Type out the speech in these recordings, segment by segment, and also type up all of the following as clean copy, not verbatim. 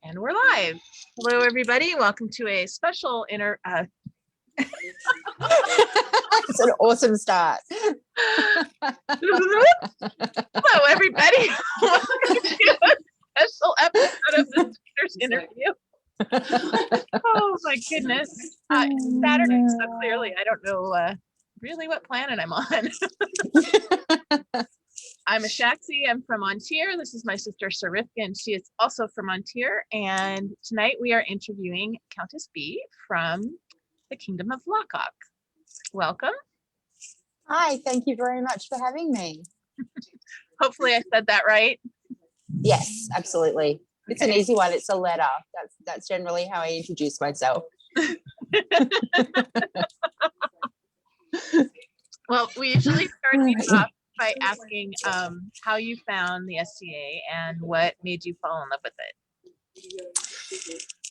And we're live. Hello, everybody. Welcome to a special It's an awesome start. Hello, everybody. Welcome to a special episode of the Speaker's Interview. Oh, my goodness. It's Saturday, so clearly I don't know really what planet I'm on. I'm a Shaxi. I'm from Ontier. This is my sister Sarifka, and she is also from Ontier. And tonight we are interviewing Countess B from the Kingdom of Lochac. Welcome. Hi, thank you very much for having me. Hopefully I said that right. Yes, absolutely. It's an easy one. It's a letter. That's generally how I introduce myself. Well, we usually start these off by asking how you found the SCA and what made you fall in love with it.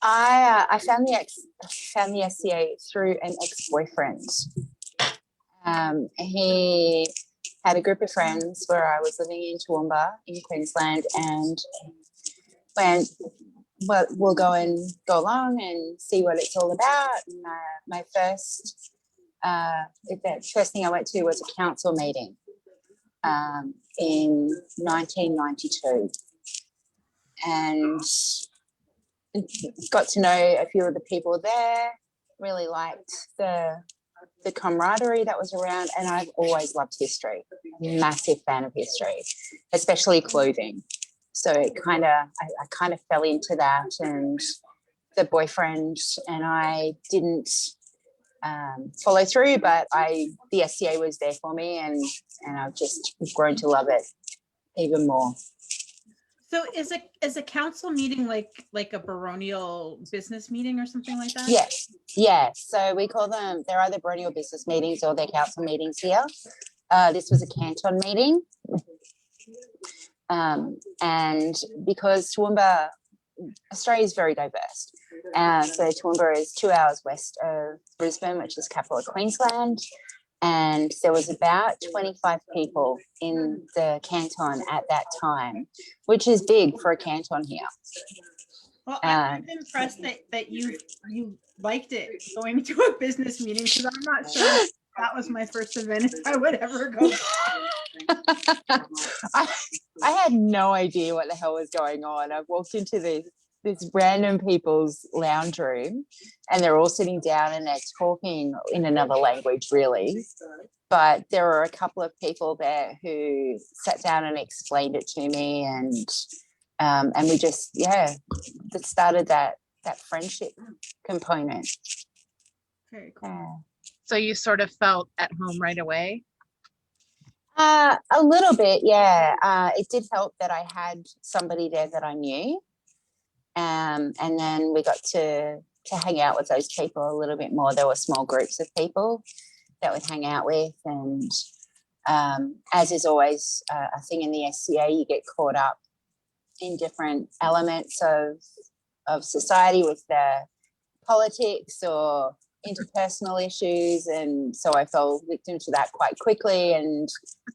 I found the SCA through an ex-boyfriend. He had a group of friends where I was living in Toowoomba in Queensland, and went, well, we'll go along and see what it's all about. And, my first thing I went to was a council meeting in 1992, and got to know a few of the people there. Really liked the camaraderie that was around, and I've always loved history. I'm a massive fan of history, especially clothing. So I kind of fell into that, and the boyfriend and I didn't follow through, but the SCA was there for me, and I've just grown to love it even more. So is a council meeting like a baronial business meeting or something like that? Yeah. So we call them, they're either baronial business meetings or they're council meetings here. This was a canton meeting. And because Toowoomba, Australia is very diverse. So Toowoomba is 2 hours west of Brisbane, which is capital of Queensland. And there was about 25 people in the canton at that time, which is big for a canton here. Well, I'm impressed that you liked it going to a business meeting, because I'm not sure that was my first event if I would ever go. I had no idea what the hell was going on. I walked into this random people's lounge room, and they're all sitting down and they're talking in another language, really. But there were a couple of people there who sat down and explained it to me, and we just, that started that friendship component. Very cool. So you sort of felt at home right away? A little bit, yeah. It did help that I had somebody there that I knew. And then we got to hang out with those people a little bit more. There were small groups of people that we'd hang out with. And as is always a thing in the SCA, you get caught up in different elements of society with the politics or interpersonal issues. And so I fell victim to that quite quickly, and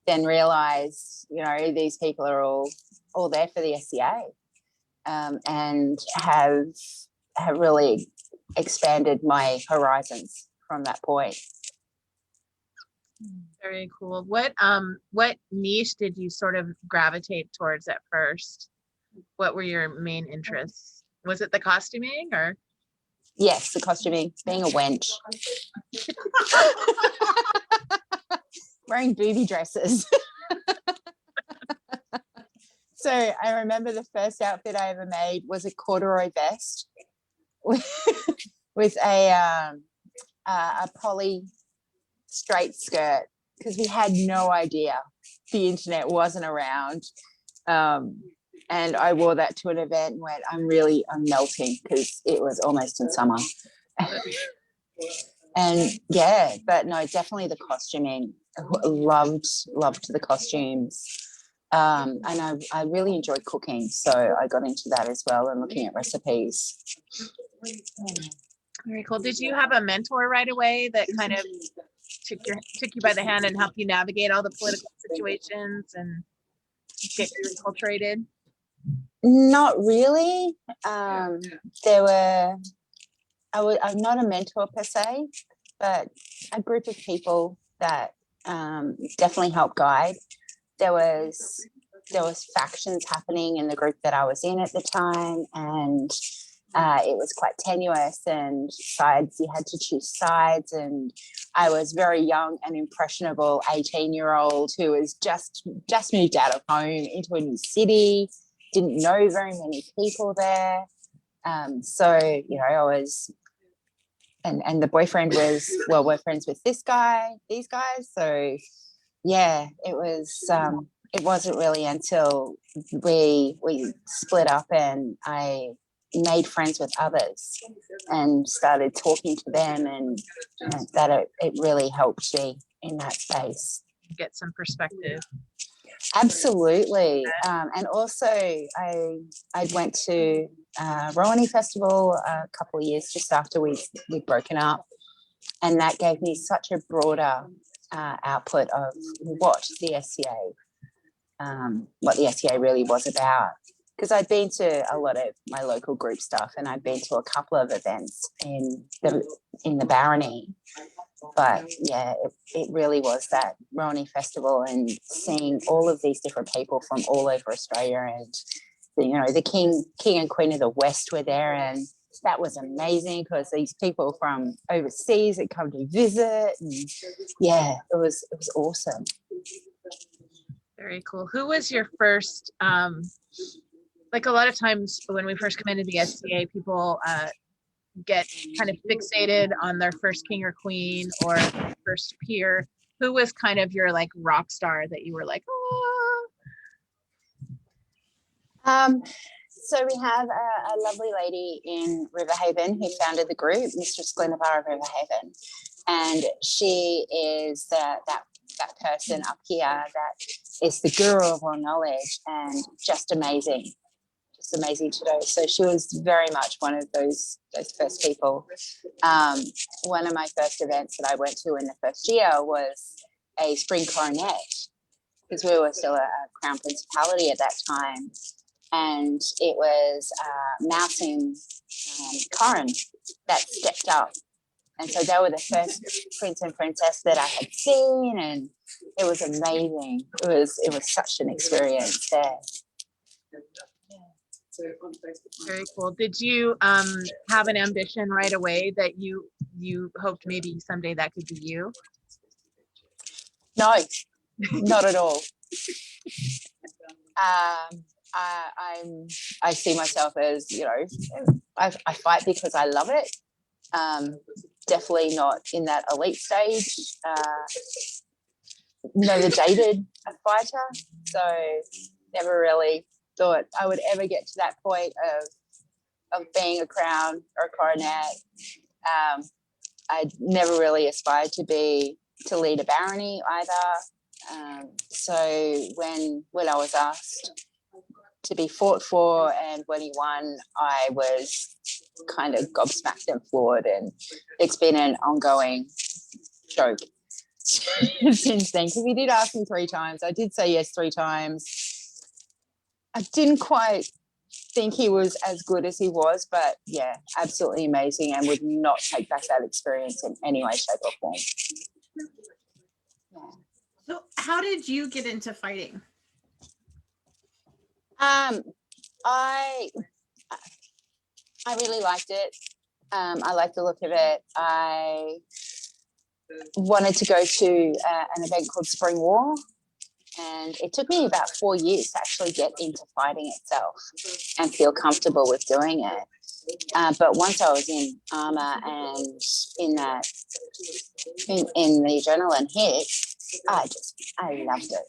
then realised, these people are all there for the SCA. And have really expanded my horizons from that point. Very cool. What niche did you sort of gravitate towards at first? What were your main interests? Was it the costuming or? Yes, the costuming, being a wench. Wearing booby dresses. So I remember the first outfit I ever made was a corduroy vest with a poly straight skirt, because we had no idea the internet wasn't around. And I wore that to an event and went, I'm melting, because it was almost in summer. And yeah, but no, definitely the costuming. Loved the costumes. And I really enjoyed cooking, so I got into that as well, and looking at recipes. Very cool. Did you have a mentor right away that kind of took you by the hand and helped you navigate all the political situations and get you enculturated? Not really. There were, I'm not a mentor per se, but a group of people that definitely helped guide. There was factions happening in the group that I was in at the time, and it was quite tenuous, and sides, you had to choose sides, and I was very young and impressionable 18-year-old who was just moved out of home into a new city, didn't know very many people there. So, you know, I was, and the boyfriend was, well, we're friends with these guys. So yeah, it wasn't really until we split up and I made friends with others and started talking to them, and that it really helped me in that space. Get some perspective. Absolutely. And also I went to Rowaney Festival a couple of years just after we'd broken up, and that gave me such a broader output of what the SCA really was about. Because I'd been to a lot of my local group stuff, and I'd been to a couple of events in the Barony. But yeah, it really was that Rowaney Festival, and seeing all of these different people from all over Australia, and you know, the King and Queen of the West were there, and that was amazing because these people from overseas had come to visit, and yeah, it was awesome. Very cool. Who was your first, like a lot of times when we first come into the SCA, people get kind of fixated on their first king or queen or first peer. Who was kind of your like rock star that you were like, oh? So we have a lovely lady in Riverhaven who founded the group, Mistress Glenavara of Riverhaven, and she is that person up here that is the guru of all knowledge, and just amazing to know. So she was very much one of those first people. One of my first events that I went to in the first year was a spring coronet, because we were still a crown principality at that time, and it was Mouse and Corin that stepped up. And so they were the first prince and princess that I had seen, and it was amazing. It was such an experience there. Very cool. Did you have an ambition right away that you hoped maybe someday that could be you? No, not at all. I see myself as, you know, I fight because I love it. Definitely not in that elite stage. Never dated a fighter, so never really thought I would ever get to that point of being a crown or a coronet. I never really aspired to lead a barony either. So when I was asked to be fought for, and when he won, I was kind of gobsmacked and floored, and it's been an ongoing joke since then, because he did ask me 3 times. I did say yes 3 times. I didn't quite think he was as good as he was, but yeah, absolutely amazing, and would not take back that experience in any way, shape or form. Yeah. So how did you get into fighting? I really liked it. I liked the look of it. I wanted to go to an event called Spring War, and it took me about 4 years to actually get into fighting itself and feel comfortable with doing it. But once I was in armor and in the adrenaline hit, I loved it,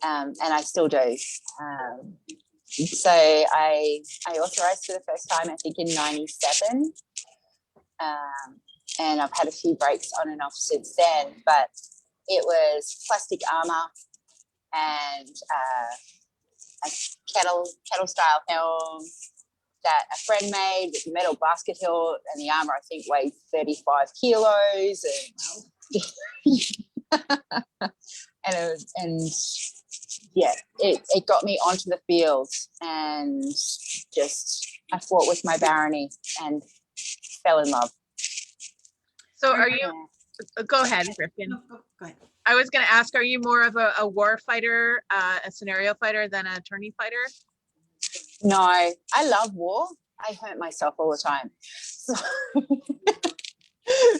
and I still do. So I authorized for the first time, I think, in '97, and I've had a few breaks on and off since then. But it was plastic armor and a kettle style helm that a friend made with a metal basket hilt, and the armor I think weighed 35 kilos, and and yeah, it got me onto the field, and just I fought with my barony and fell in love. So are Yeah. you, go ahead, Rifkin. No, go ahead. I was going to ask, are you more of a war fighter, a scenario fighter than a tourney fighter? No, I love war. I hurt myself all the time. So,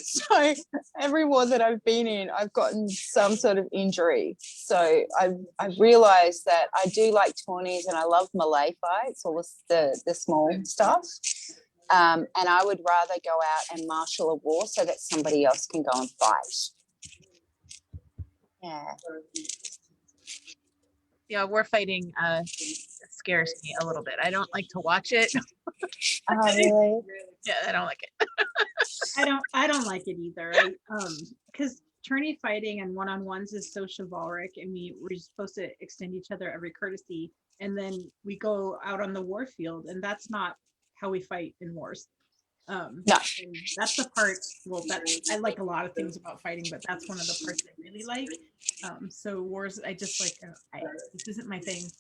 so every war that I've been in, I've gotten some sort of injury. So I've realized that I do like tourneys and I love melee fights, all the small stuff. And I would rather go out and marshal a war so that somebody else can go and fight. Yeah. Yeah, war fighting scares me a little bit. I don't like to watch it. Oh, really? Yeah, I don't like it. I don't like it either. Because tourney fighting and one-on-ones is so chivalric, and we're supposed to extend each other every courtesy, and then we go out on the war field, and that's not how we fight in wars. No. And that's the part. Well, that I like a lot of things about fighting, but that's one of the parts I really like. So wars, I just like. This isn't my thing.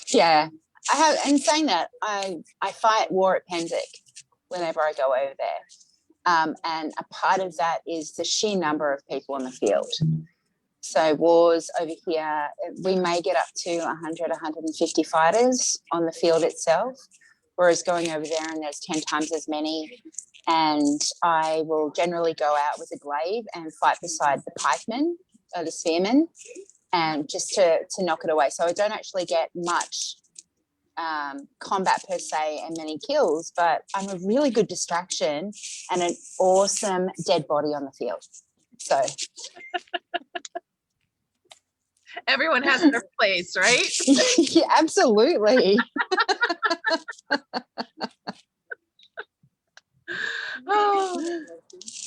Yeah, I have. And saying that, I fight war at Penzic whenever I go over there, and a part of that is the sheer number of people in the field. So wars over here, we may get up to 100, 150 fighters on the field itself, whereas going over there and there's 10 times as many. And I will generally go out with a glaive and fight beside the pikemen or the spearmen, and just to knock it away. So I don't actually get much combat per se and many kills, but I'm a really good distraction and an awesome dead body on the field. So Everyone has their place, right? yeah, absolutely. Oh,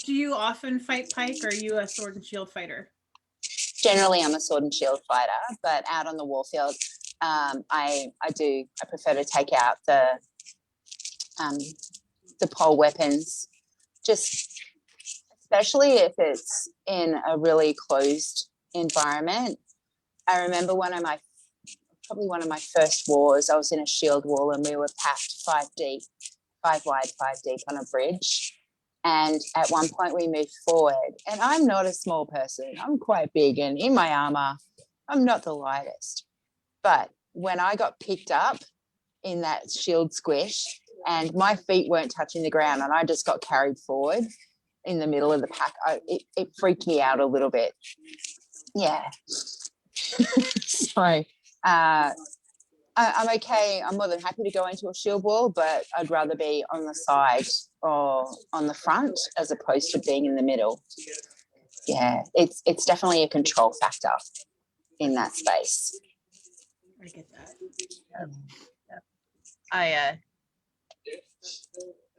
Do you often fight pike, or are you a sword and shield fighter? Generally, I'm a sword and shield fighter, but out on the warfield, I prefer to take out the pole weapons, just especially if it's in a really closed environment. I remember probably one of my first wars, I was in a shield wall and we were packed 5 deep, 5 wide, 5 deep on a bridge. And at one point we moved forward, and I'm not a small person. I'm quite big, and in my armor, I'm not the lightest. But when I got picked up in that shield squish and my feet weren't touching the ground and I just got carried forward in the middle of the pack, it freaked me out a little bit. Yeah. So I'm okay. I'm more than happy to go into a shield wall, but I'd rather be on the side or on the front as opposed to being in the middle. Yeah, it's definitely a control factor in that space. I get that.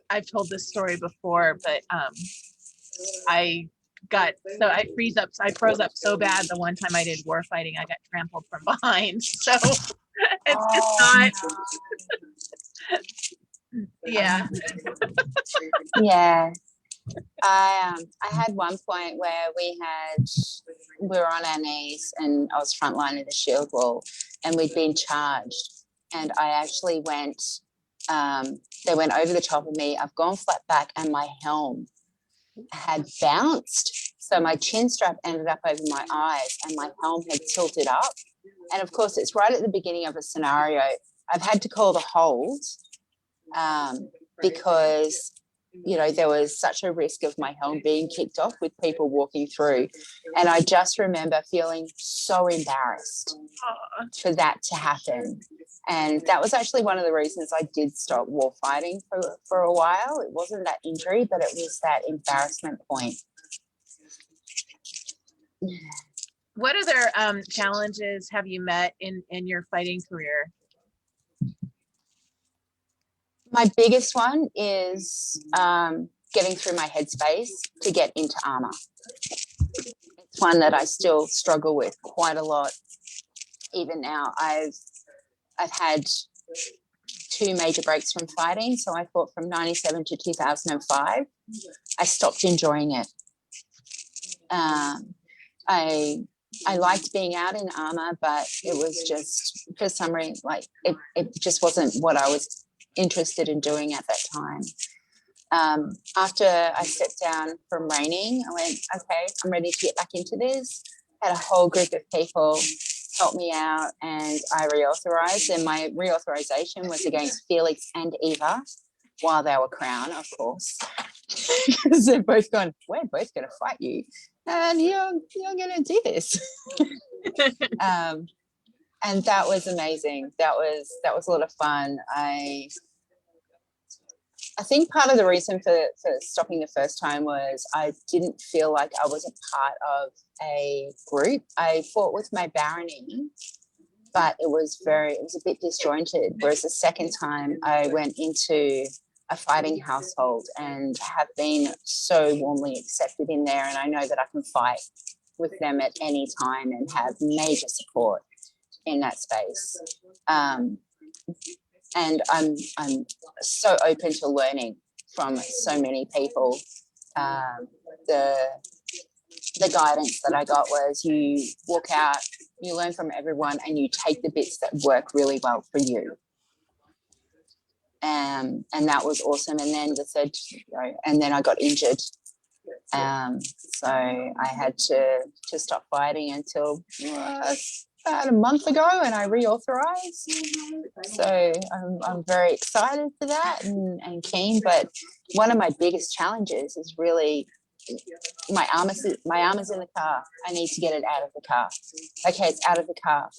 I've told this story before, but I froze up so bad the one time I did war fighting, I got trampled from behind. So it's just not. Yeah. Yeah. I had one point where we were on our knees and I was frontline in the shield wall and we'd been charged, and I actually went they went over the top of me. I've gone flat back and my helm had bounced, so my chin strap ended up over my eyes and my helm had tilted up. And of course it's right at the beginning of a scenario. I've had to call the hold because there was such a risk of my helm being kicked off with people walking through. And I just remember feeling so embarrassed for that to happen. And that was actually one of the reasons I did stop war fighting for a while. It wasn't that injury, but it was that embarrassment point. What other challenges have you met in your fighting career? My biggest one is getting through my headspace to get into armor. It's one that I still struggle with quite a lot. Even now, I've had 2 major breaks from fighting. So I fought from 97 to 2005. I stopped enjoying it. I I liked being out in armor, but it was just for some reason, like it just wasn't what I was interested in doing at that time. After I stepped down from reigning, I went, okay, I'm ready to get back into this. Had a whole group of people help me out, and I reauthorized. And my reauthorization was against Felix and Eva while they were crowned, of course. Because they're both going, we're both going to fight you, and you're going to do this. And that was amazing. That was a lot of fun. I think part of the reason for stopping the first time was I didn't feel like I was a part of a group. I fought with my barony, but it was a bit disjointed. Whereas the second time I went into a fighting household and have been so warmly accepted in there, and I know that I can fight with them at any time and have major support in that space. And I'm so open to learning from so many people. The guidance that I got was you walk out, you learn from everyone, and you take the bits that work really well for you. And that was awesome. And then the third, and then I got injured. So I had to stop fighting until about a month ago, and I reauthorized. So I'm very excited for that and keen. But one of my biggest challenges is really my armor's in the car. I need to get it out of the car. Okay, it's out of the car.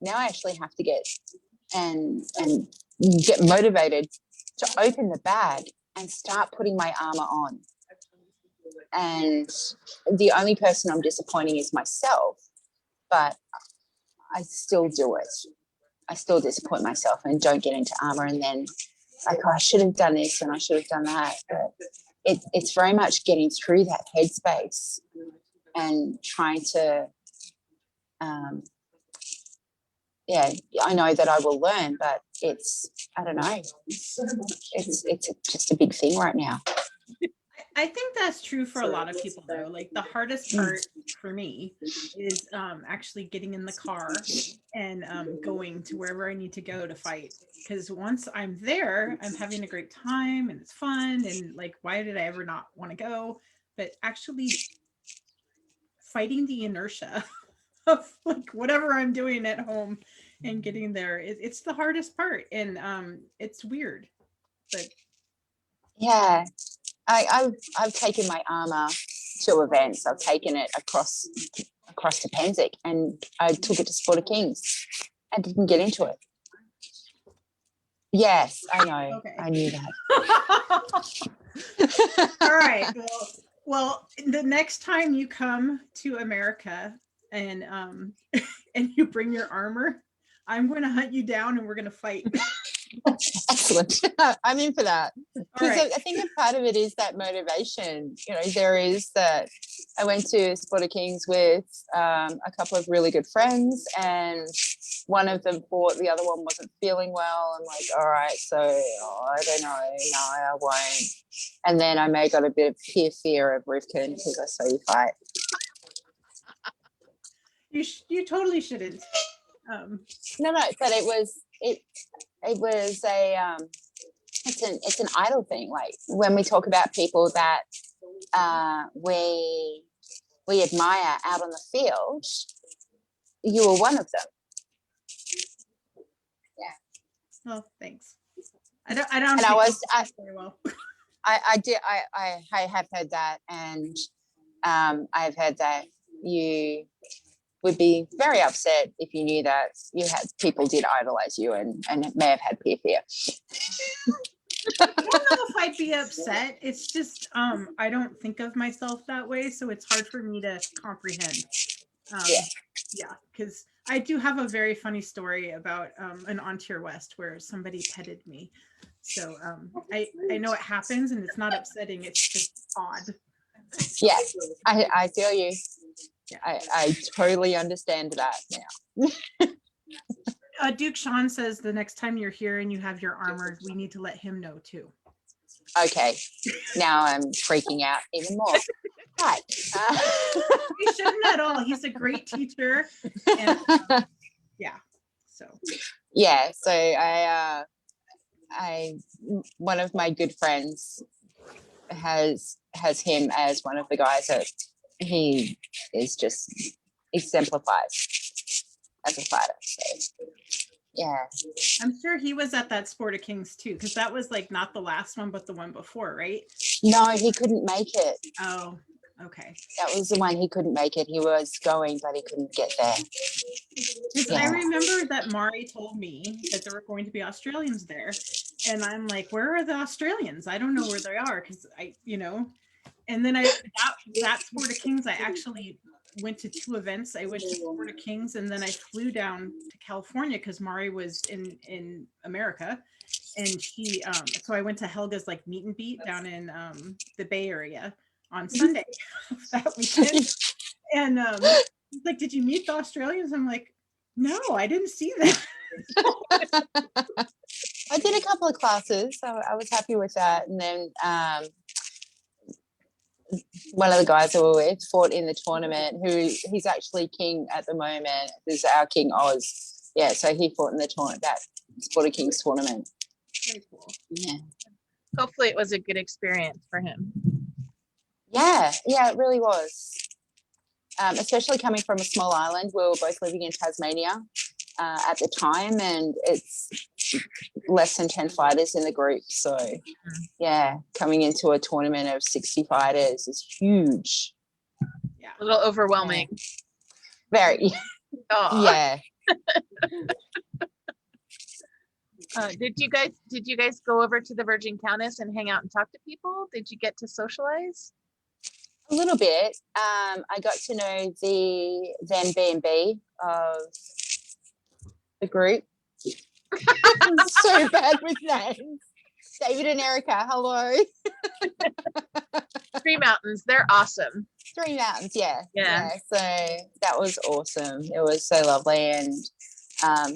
Now I actually have to get motivated to open the bag and start putting my armor on. And the only person I'm disappointing is myself, but I still do it. I still disappoint myself and don't get into armor, and then like, oh, I should have done this and I should have done that. But it's very much getting through that headspace and trying to I know that I will learn, but I don't know, it's just a big thing right now. I think that's true for a lot of people though. Like the hardest part for me is actually getting in the car and going to wherever I need to go to fight. Because once I'm there, I'm having a great time and it's fun. And like, why did I ever not want to go? But actually fighting the inertia of like whatever I'm doing at home and getting there, it's the hardest part. And it's weird, but yeah. I've taken my armor to events. I've taken it across to Penzic, and I took it to Sport of Kings and didn't get into it. Yes, I know. Okay. I knew that. All right. Well, the next time you come to America and and you bring your armor, I'm going to hunt you down and we're going to fight. Excellent. I'm in for that. Because I think a part of it is that motivation. There is that. I went to Sport of Kings with a couple of really good friends, and one of them fought, the other one wasn't feeling well. I'm like, all right, so I don't know, no, I won't. And then I may have got a bit of peer fear of Rivkin because I saw you fight. You totally shouldn't. No, but it was a it's an idol thing. Like when we talk about people that we admire out on the field, you were one of them. Yeah. Well, thanks. I don't. And very well. I have heard that, and I've heard that you would be very upset if you knew that people did idolize you and may have had peer fear. I don't know if I'd be upset. It's just I don't think of myself that way, so it's hard for me to comprehend. Yeah, because I do have a very funny story about an On Tier West where somebody petted me. So I know it happens and it's not upsetting. It's just odd. Yeah, I feel you. I totally understand that now. Duke Sean says the next time you're here and you have your armor, we need to let him know too. Okay, now I'm freaking out even more. Right. He shouldn't at all. He's a great teacher. And yeah. So Yeah, so I one of my good friends has him as one of the guys that he is just exemplifies as a fighter. So yeah. I'm sure he was at that Sport of Kings too, because that was like not the last one, but the one before, right? No, he couldn't make it. Oh, okay. That was the one he couldn't make it. He was going, but he couldn't get there. Because I remember that Mari told me that there were going to be Australians there. And I'm like, where are the Australians? I don't know where they are, because and then that Sport of Kings, I actually went to 2 events. I went to Sport of Kings, and then I flew down to California because Mari was in America. And she so I went to Helga's like meet and beat down in the Bay Area on Sunday that weekend. And he's like, did you meet the Australians? I'm like, no, I didn't see them. I did a couple of classes, so I was happy with that. And then one of the guys that we were with fought in the tournament, he's actually king at the moment. This is our King Oz. Yeah, so he fought in the tournament, that Sport of Kings tournament. Very cool. Yeah. Hopefully it was a good experience for him. Yeah, it really was. Especially coming from a small island. We were both living in Tasmania at the time, and it's less than 10 fighters in the group. So, yeah, coming into a tournament of 60 fighters is huge. Yeah. A little overwhelming. Very. Oh. Yeah. Did you guys go over to the Virgin Countess and hang out and talk to people? Did you get to socialize? A little bit. I got to know the then B&B of the group. I'm so bad with names. David and Erica, hello. 3 Mountains, they're awesome. 3 Mountains, yeah. Yeah. So that was awesome. It was so lovely, and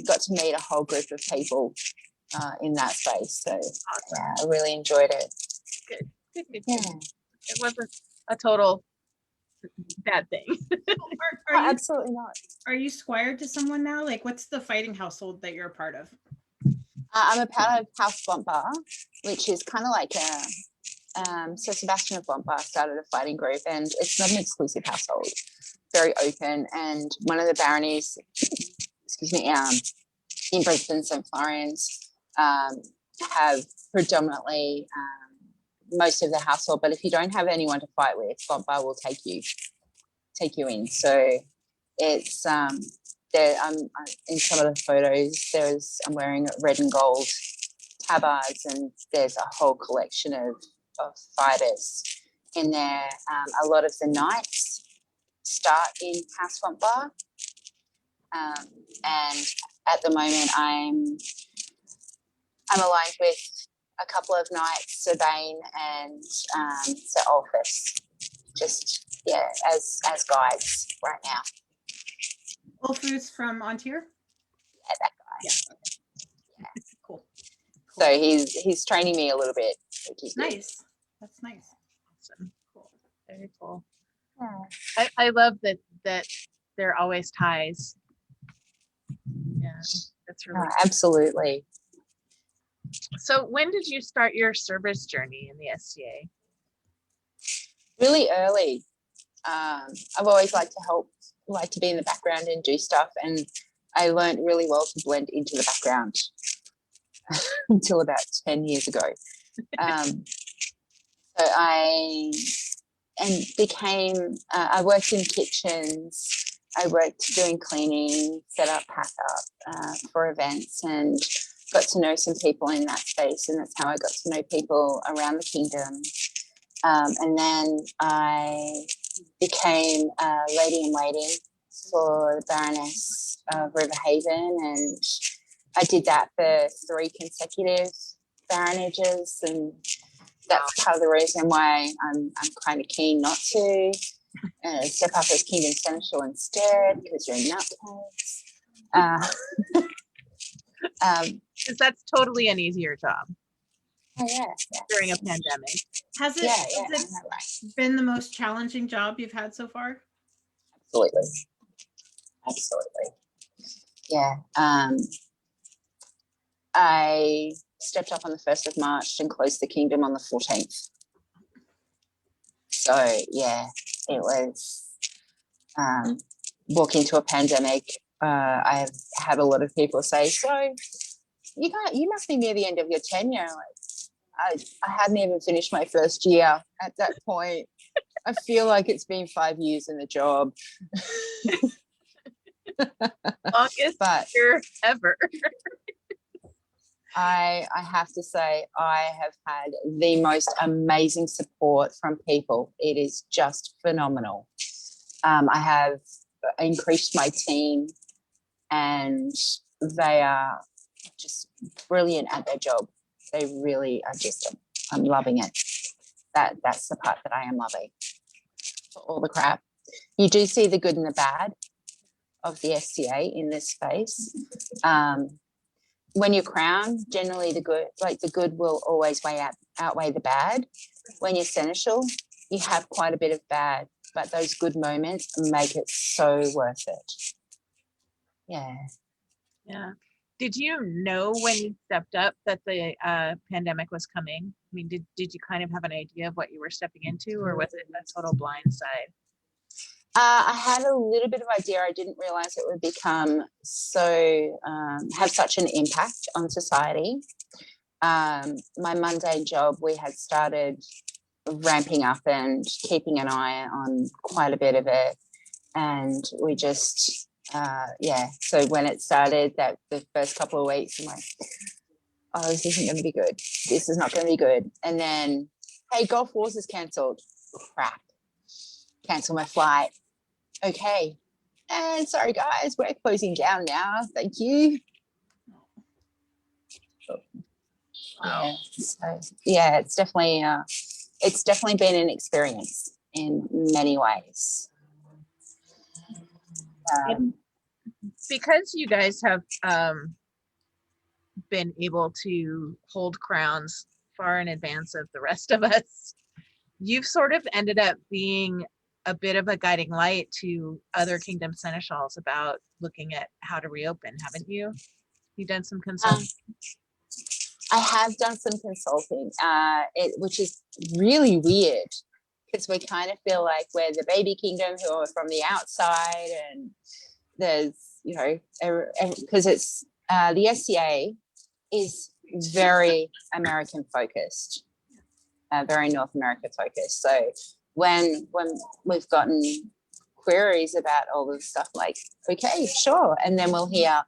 got to meet a whole group of people in that space. So yeah, I really enjoyed it. Good. Yeah. It wasn't a total bad thing. Are you, absolutely not. are you squired to someone now? Like, what's the fighting household that you're a part of? I'm a part of House Bomba, which is kind of like so Sebastian of Bomba started a fighting group, and it's not an exclusive household, very open. And one of the baronies, in Brisbane, St. Florence, have predominantly most of the household. But if you don't have anyone to fight with, Bomba will take you in. So it's there. In some of the photos, I'm wearing red and gold tabards, and there's a whole collection of fighters in there. A lot of the nights start in House Bomba, and at the moment I'm aligned with a couple of knights, Sabine and Sir Olphus, just as guides right now. Olphus from Ontier? Yeah, that guy. Yeah. Cool. So he's training me a little bit, which is good. Nice. That's nice. Awesome. Cool. Very cool. Yeah. I love that there are always ties. Yeah, that's really cool. Absolutely. So when did you start your service journey in the SCA? Really early. I've always liked to help, like to be in the background and do stuff, and I learned really well to blend into the background until about 10 years ago. So I worked in kitchens. I worked doing cleaning, set up, pack up for events, and got to know some people in that space, and that's how I got to know people around the kingdom. And then I became a lady in waiting for the Baroness of Riverhaven, and I did that for 3 consecutive baronages, and that's part of the reason why I'm kind of keen not to step up as Kingdom Seneschal instead, because you're nutcase. Because that's totally an easier job. Oh, yeah, yeah, during a pandemic. Has it, yeah, has yeah, I it know, right? been the most challenging job you've had so far? Absolutely. Absolutely. Yeah. I stepped up on the 1st of March and closed the kingdom on the 14th. So yeah, it was walk into a pandemic. I've had a lot of people say, so you must be near the end of your tenure. Like, I hadn't even finished my first year at that point. I feel like it's been 5 years in the job. Longest But year ever. I have to say, I have had the most amazing support from people. It is just phenomenal. I have increased my team, and they are just brilliant at their job. They really are just, I'm loving it. That's the part that I am loving. For all the crap, you do see the good and the bad of the SCA in this space. When you're crowned, generally the good will always outweigh the bad. When you're seneschal, you have quite a bit of bad, but those good moments make it so worth it. Yeah. Yeah. Did you know when you stepped up that the pandemic was coming? I mean, did you kind of have an idea of what you were stepping into, or was it a total blindside? I had a little bit of idea. I didn't realize it would become so, have such an impact on society. My mundane job, we had started ramping up and keeping an eye on quite a bit of it. And we just, so when it started, that the first couple of weeks, I'm like, oh, this isn't going to be good. This is not going to be good. And then, hey, Gulf Wars is cancelled. Crap. Cancel my flight. Okay. And sorry, guys, we're closing down now. Thank you. Yeah. So, yeah, it's definitely been an experience in many ways. Because you guys have been able to hold crowns far in advance of the rest of us, you've sort of ended up being a bit of a guiding light to other kingdom seneschals about looking at how to reopen, haven't you? You've done some consulting. I have done some consulting, which is really weird because we kind of feel like we're the baby kingdom who are from the outside, and there's, because it's the SCA is very American focused, very North America focused. So when we've gotten queries about all this stuff, like, okay, sure, and then we'll hear,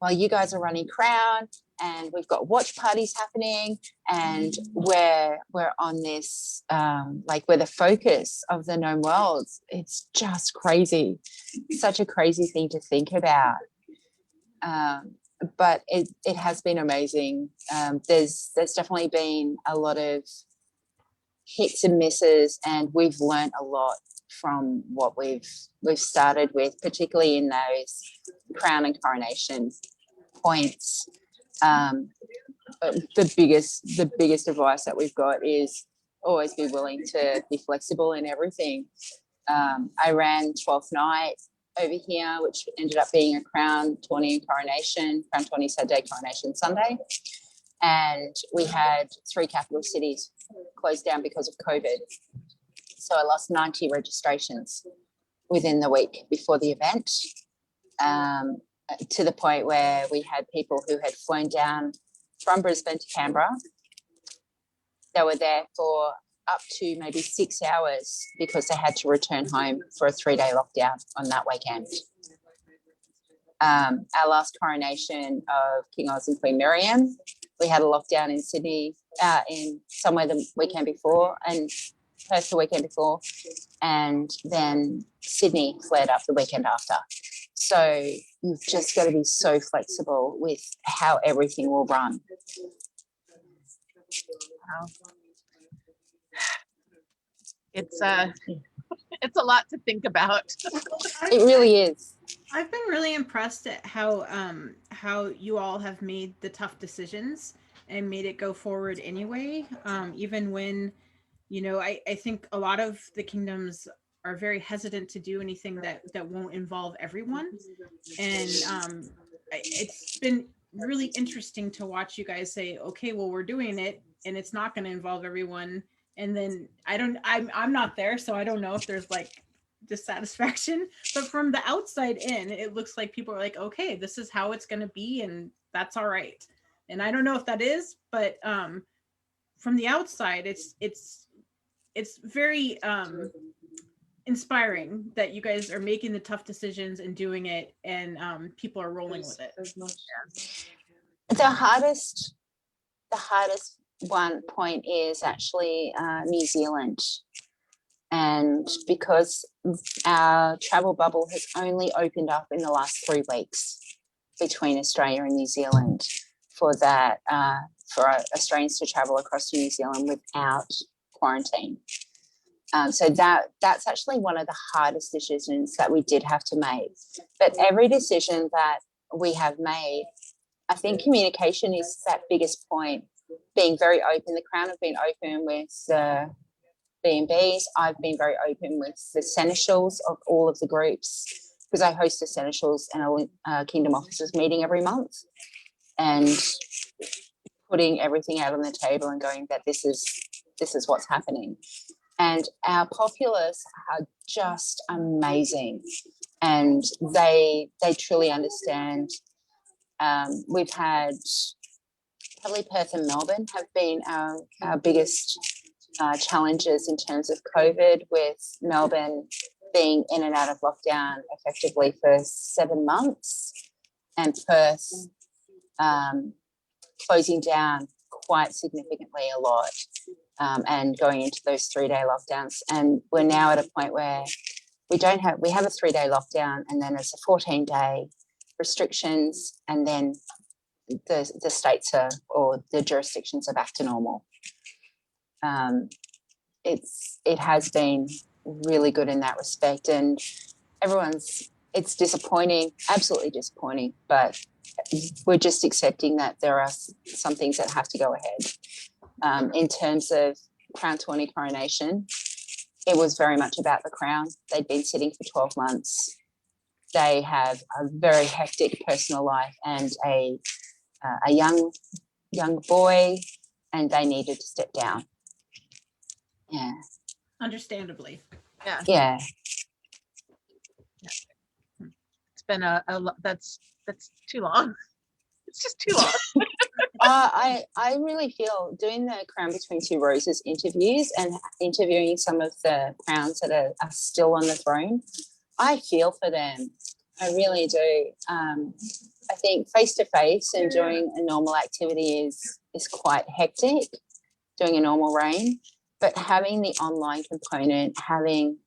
well, you guys are running Crown, and we've got watch parties happening, and we're on this, we're the focus of the known worlds. It's just crazy, such a crazy thing to think about. But it has been amazing. There's definitely been a lot of hits and misses, and we've learned a lot from what we've started with, particularly in those crown and coronation points. The biggest advice that we've got is always be willing to be flexible in everything. I ran 12th night over here, which ended up being a crown, tourney, and coronation. Crown tourney Saturday, coronation Sunday. And we had 3 capital cities closed down because of COVID. So I lost 90 registrations within the week before the event, to the point where we had people who had flown down from Brisbane to Canberra. They were there for up to maybe 6 hours because they had to return home for a 3-day lockdown on that weekend. Our last coronation of King Oz and Queen Miriam, we had a lockdown in Sydney, in somewhere the weekend before, and Perth the weekend before, and then Sydney flared up the weekend after. So you've just got to be so flexible with how everything will run. Wow. It's a lot to think about. It really is. I've been really impressed at how you all have made the tough decisions and made it go forward anyway. Even when, I think a lot of the kingdoms are very hesitant to do anything that won't involve everyone. And it's been really interesting to watch you guys say, okay, well, we're doing it and it's not going to involve everyone. And then I'm not there, so I don't know if there's like dissatisfaction, but from the outside in, it looks like people are like, okay, this is how it's going to be, and that's all right. And I don't know if that is, but from the outside, it's very inspiring that you guys are making the tough decisions and doing it, and people are rolling with it. The hardest one point is actually New Zealand. And because our travel bubble has only opened up in the last 3 weeks between Australia and New Zealand for that, for Australians to travel across to New Zealand without quarantine. So that's actually one of the hardest decisions that we did have to make. But every decision that we have made, I think communication is that biggest point. Being very open. The Crown have been open with the B&Bs. I've been very open with the seneschals of all of the groups, because I host a seneschals and a kingdom officers meeting every month, and putting everything out on the table and going that this is what's happening. And our populace are just amazing, and they truly understand. We've had probably Perth and Melbourne have been our biggest challenges in terms of COVID, with Melbourne being in and out of lockdown effectively for 7 months, and Perth closing down quite significantly a lot, and going into those 3-day lockdowns. And we're now at a point where we have a 3-day lockdown, and then it's a 14-day restrictions, and then the states or the jurisdictions are back to normal. It has been really good in that respect, and it's disappointing, absolutely disappointing, but we're just accepting that there are some things that have to go ahead. In terms of Crown 20 coronation, it was very much about the Crown. They'd been sitting for 12 months. They have a very hectic personal life and a young boy, and they needed to step down. Yeah. Understandably. Yeah. It's been that's too long. It's just too long. I really feel doing the Crown Between Two Roses interviews and interviewing some of the crowns that are still on the throne, I feel for them. I really do. I think face-to-face and doing a normal activity is quite hectic, doing a normal reign, but having the online component, having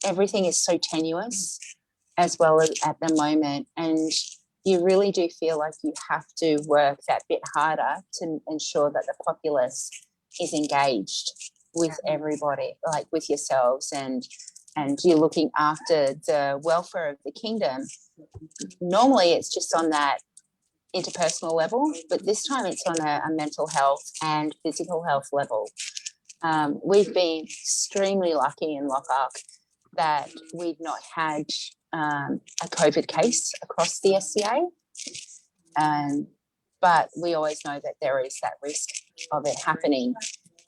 everything is so tenuous as well as at the moment, and you really do feel like you have to work that bit harder to ensure that the populace is engaged with everybody, like with yourselves, and you're looking after the welfare of the kingdom. Normally it's just on that interpersonal level, but this time it's on a mental health and physical health level. We've been extremely lucky in Lochac that we've not had a COVID case across the SCA, but we always know that there is that risk of it happening.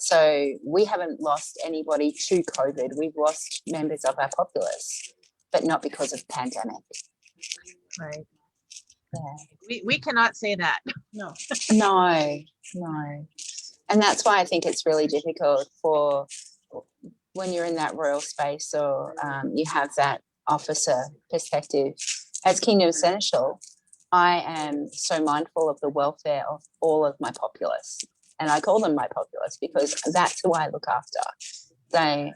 So we haven't lost anybody to COVID. We've lost members of our populace, but not because of pandemic. Right. Yeah. We cannot say that. No. No. And that's why I think it's really difficult for when you're in that royal space, or you have that officer perspective. As Kingdom Seneschal, I am so mindful of the welfare of all of my populace. And I call them my populace because that's who I look after. I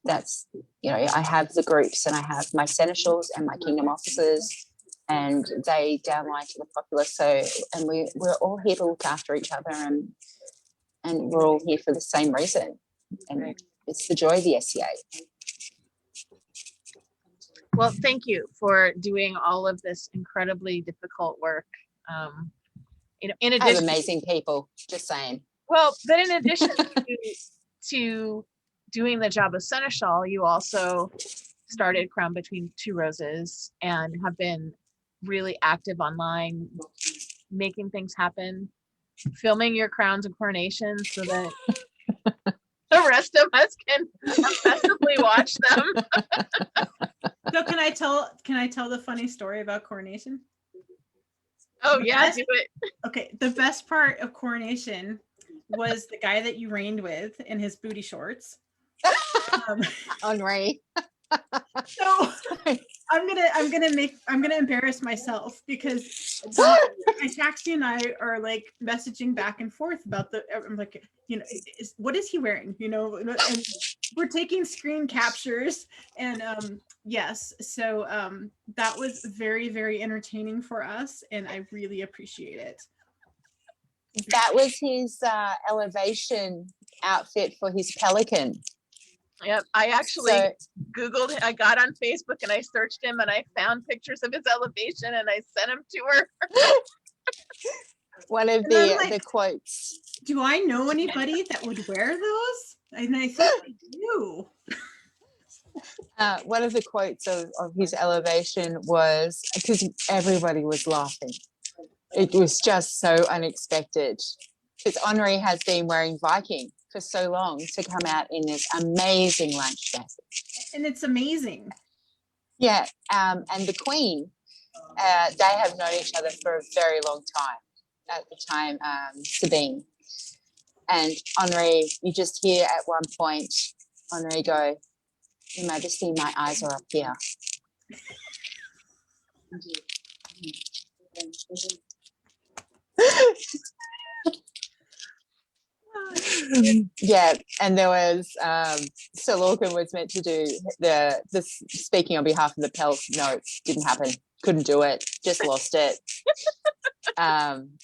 have the groups, and I have my seneschals and my kingdom officers, and they downline to the populace. So, and we're all here to look after each other, and we're all here for the same reason. And it's the joy of the SCA. Well, thank you for doing all of this incredibly difficult work. You know, in I have addition, amazing people, just saying. well, but in addition to doing the job of seneschal, you also started Crown Between Two Roses and have been really active online, making things happen, filming your crowns and coronations so that the rest of us can obsessively watch them. So can I tell the funny story about coronation? Oh yeah, do it. Okay, the best part of coronation was the guy that you reigned with in his booty shorts. Henri. So I'm gonna embarrass myself because Shaxi and I are like messaging back and forth about I'm like, you know, what is he wearing? You know, and we're taking screen captures and yes, so that was very, very entertaining for us and I really appreciate it. That was his elevation outfit for his pelican. Yep, I actually Googled, I got on Facebook and I searched him and I found pictures of his elevation and I sent them to her. One of the quotes. Do I know anybody that would wear those? And I think I do. One of the quotes of his elevation was, because everybody was laughing. It was just so unexpected. Because Henri has been wearing Viking for so long to come out in this amazing lunch jacket. And it's amazing. Yeah, and the Queen, they have known each other for a very long time. At the time, Sabine. And Henri, you just hear at one point, Henri go, Your Majesty, my eyes are up here. Yeah, and there was Sir Lorcan was meant to do the speaking on behalf of the Pels. No, it didn't happen. Couldn't do it. Just lost it.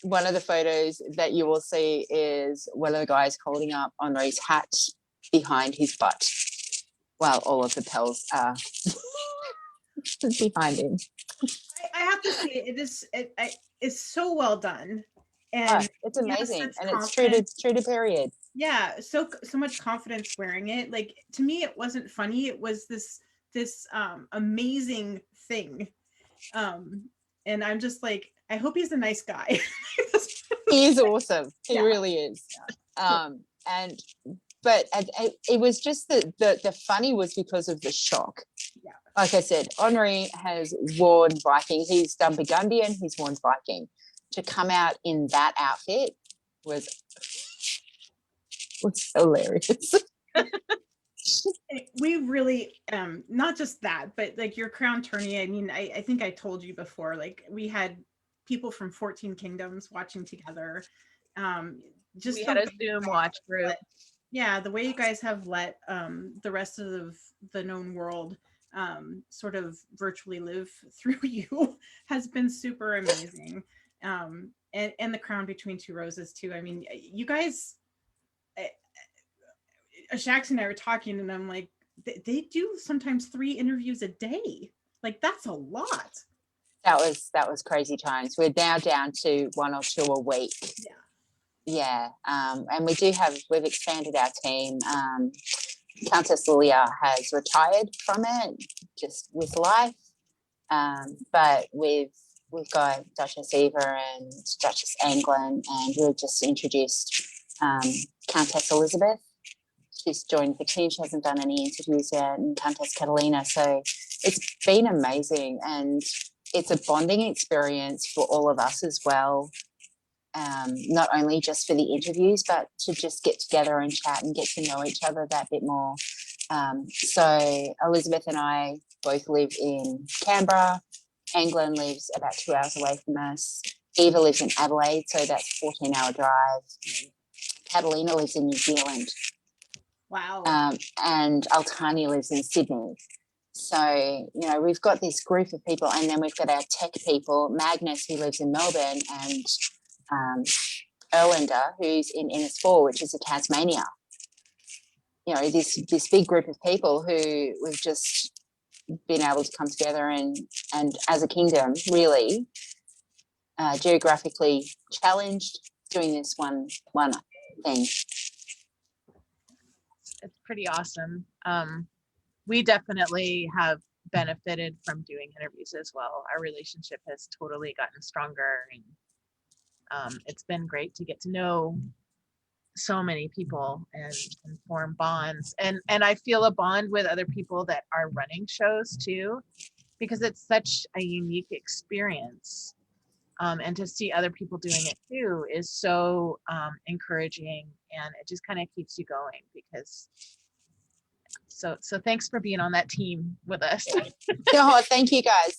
One of the photos that you will see is one of the guys holding up Henri's hat behind his butt, while all of the Pels are behind him. I have to say, it's so well done. And it's amazing, yes, and it's true to period. Yeah, so much confidence wearing it. Like, to me, it wasn't funny. It was this amazing thing. And I'm just like, I hope he's a nice guy. He is awesome. He really is. Yeah. But it was just the funny was because of the shock. Yeah. Like I said, Henri has worn Viking. He's done Burgundian. He's worn Viking. To come out in that outfit was hilarious. We really, not just that, but like your crown tourney. I mean, I think I told you before, like we had people from 14 kingdoms watching together. Just we had a Zoom watch group. Yeah, the way you guys have let the rest of the known world sort of virtually live through you has been super amazing. And the Crown Between Two Roses too. I mean, you guys, Shax and I were talking and I'm like, they do sometimes 3 interviews a day. Like, that's a lot. That was crazy times. We're now down to 1 or 2 a week. Yeah. And we've expanded our team. Countess Lilia has retired from it just with life. But we've got Duchess Eva and Duchess Anglin, and we've just introduced Countess Elizabeth. She's joined the team. She hasn't done any interviews yet, and Countess Catalina. So it's been amazing, and it's a bonding experience for all of us as well. Not only just for the interviews, but to just get together and chat and get to know each other that bit more. So Elizabeth and I both live in Canberra. Anglin lives about 2 hours away from us. Eva lives in Adelaide, so that's a 14-hour drive. Catalina lives in New Zealand. Wow. And Altani lives in Sydney. So, you know, we've got this group of people, and then we've got our tech people, Magnus, who lives in Melbourne, and Erlander, who's in Innisfail, which is in Tasmania. You know, this big group of people who we've just been able to come together and as a kingdom really geographically challenged doing this one thing. It's pretty awesome. We definitely have benefited from doing interviews as well. Our relationship has totally gotten stronger, and it's been great to get to know so many people and form bonds. And I feel a bond with other people that are running shows too, because it's such a unique experience. And to see other people doing it too is so encouraging, and it just kind of keeps you going. Because so thanks for being on that team with us. Oh, thank you guys.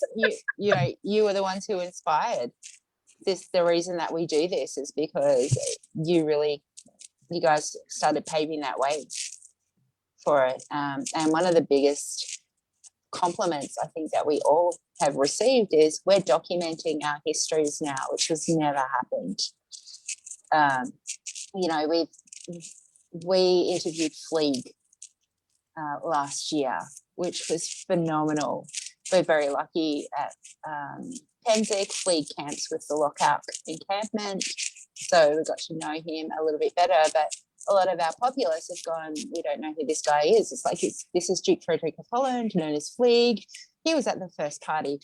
You were the ones who inspired this. The reason that we do this is because you guys started paving that way for it. And one of the biggest compliments I think that we all have received is we're documenting our histories now, which has never happened. We interviewed Fleeg last year, which was phenomenal. We're very lucky at Pembrokeshire. Fleeg camps with the Lochac encampment, so we got to know him a little bit better. But a lot of our populace have gone, we don't know who this guy is. It's like, this is Duke Frederick of Holland, known as Fleeg. He was at the first party,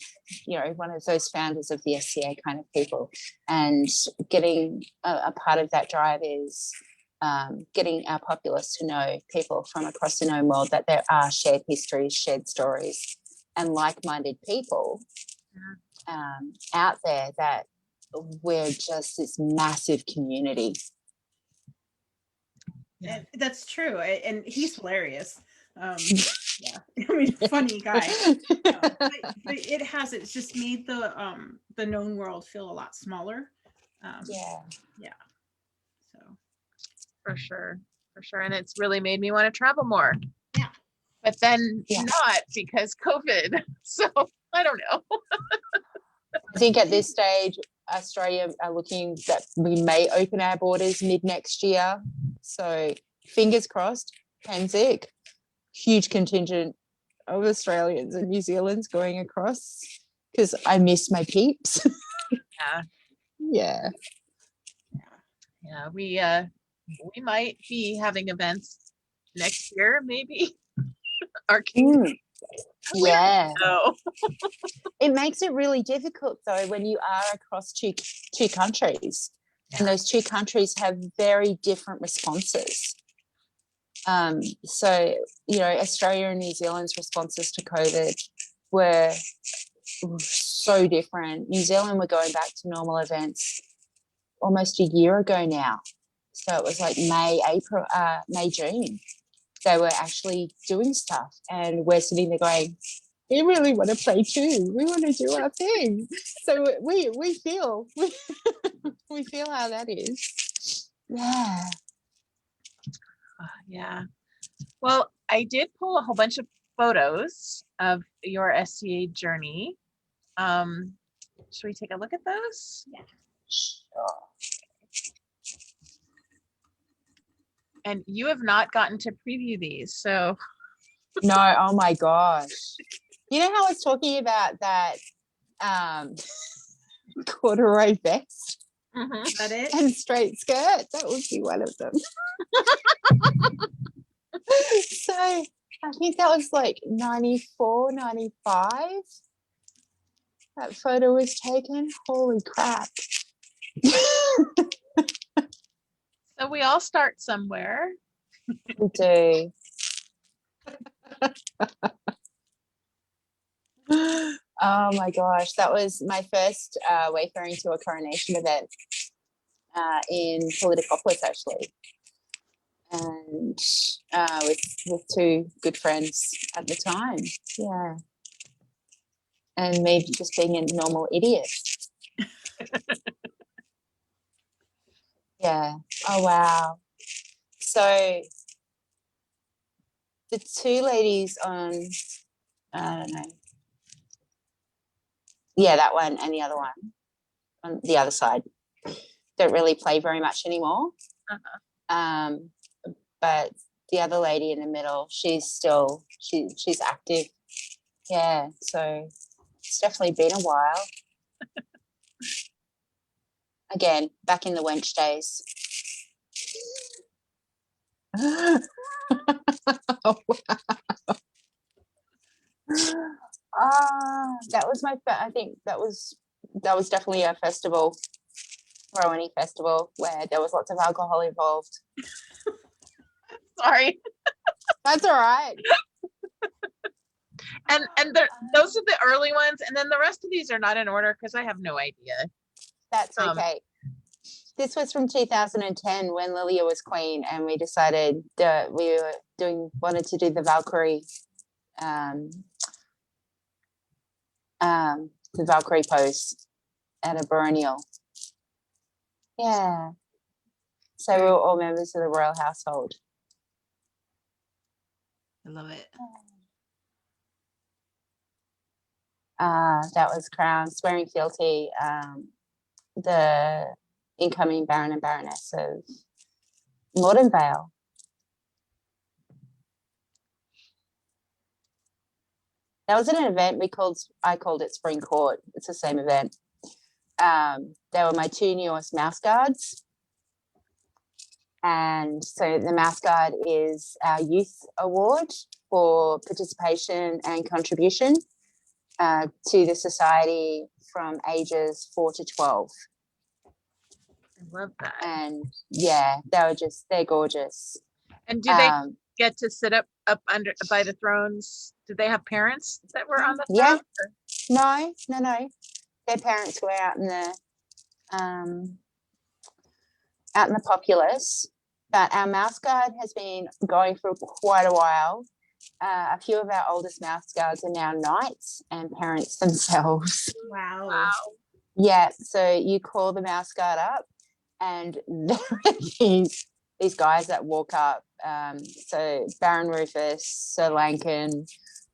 one of those founders of the SCA kind of people. And getting a part of that drive is getting our populace to know people from across the known world, that there are shared histories, shared stories, and like-minded people out there, that we're just this massive community. Yeah. That's true, and he's hilarious. Yeah, I mean, funny guy. But it's just made the known world feel a lot smaller. Yeah. So For sure, and it's really made me want to travel more. Yeah, but then not, because COVID. So I don't know. I think at this stage, Australia are looking that we may open our borders mid next year. So fingers crossed. Pembrokeshire, huge contingent of Australians and New Zealanders going across, because I miss my peeps. Yeah. We might be having events next year, maybe. Our kingdom. Yeah. No. It makes it really difficult though when you are across two countries, and those two countries have very different responses. So Australia and New Zealand's responses to COVID were so different. New Zealand were going back to normal events almost a year ago now. So it was like May, June. They were actually doing stuff, and we're sitting there going, we really want to play too. We want to do our thing. So we feel we feel how that is. Yeah. Yeah. Well, I did pull a whole bunch of photos of your SCA journey. Should we take a look at those? Yeah. Sure. And you have not gotten to preview these, so. No, oh my gosh. You know how I was talking about that corduroy vest Is that it? and straight skirt? That would be one of them. So I think that was like 94, 95. That photo was taken. Holy crap. So we all start somewhere. We do. Oh my gosh, that was my first wayfaring to a coronation event in Politicopolis, actually, and with two good friends at the time. Yeah, and me just being a normal idiot. Yeah. Oh wow. So the two ladies on, I don't know. Yeah, that one and the other one on the other side don't really play very much anymore. But the other lady in the middle, she's active. Yeah, so it's definitely been a while. Again, back in the wench days. Oh, wow. That was I think that was definitely a festival, Rowaney festival, where there was lots of alcohol involved. Sorry. That's all right. And those are the early ones, and then the rest of these are not in order because I have no idea. That's okay. This was from 2010 when Lilia was queen, and we decided that we wanted to do the Valkyrie, the Valkyrie pose at a baronial. Yeah. So we were all members of the royal household. I love it. That was crown swearing fealty, the incoming Baron and Baroness of Mordenvale. That was at an event I called it Spring Court. It's the same event. They were my two newest mouse guards. And so the Mouse Guard is our youth award for participation and contribution to the society from ages 4 to 12. I love that. And yeah, they're gorgeous. And do they get to sit up under by the thrones? Did they have parents that were on the throne? Yeah. No. Their parents were out in the populace. But our Mouse Guard has been going for quite a while. A few of our oldest Mouse Guards are now knights and parents themselves. Wow. Yeah, so you call the Mouse Guard up, and there are these guys that walk up. So Baron Rufus, Sir Lankin,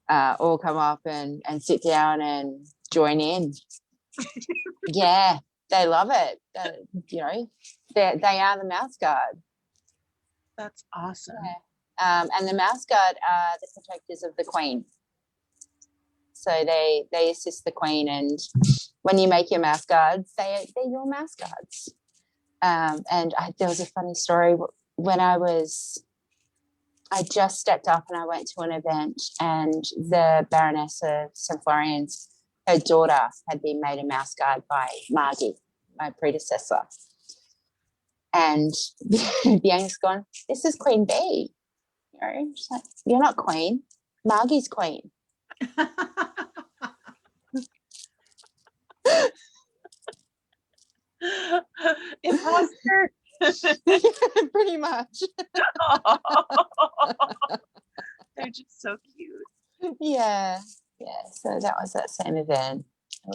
all come up and sit down and join in. Yeah, they love it. They are the Mouse Guard. That's awesome. Yeah. And the Mouse Guard are the protectors of the Queen. So they assist the Queen, and when you make your Mouse Guards, they're your Mouse Guards. And there was a funny story when I just stepped up and I went to an event, and the Baroness of St. Florian's, her daughter had been made a Mouse Guard by Margie, my predecessor. And Bianca's gone, this is Queen Bee. She's like, you're not Queen. Margie's Queen. Imposter. Pretty much. They're just so cute. Yeah. So that was that same event.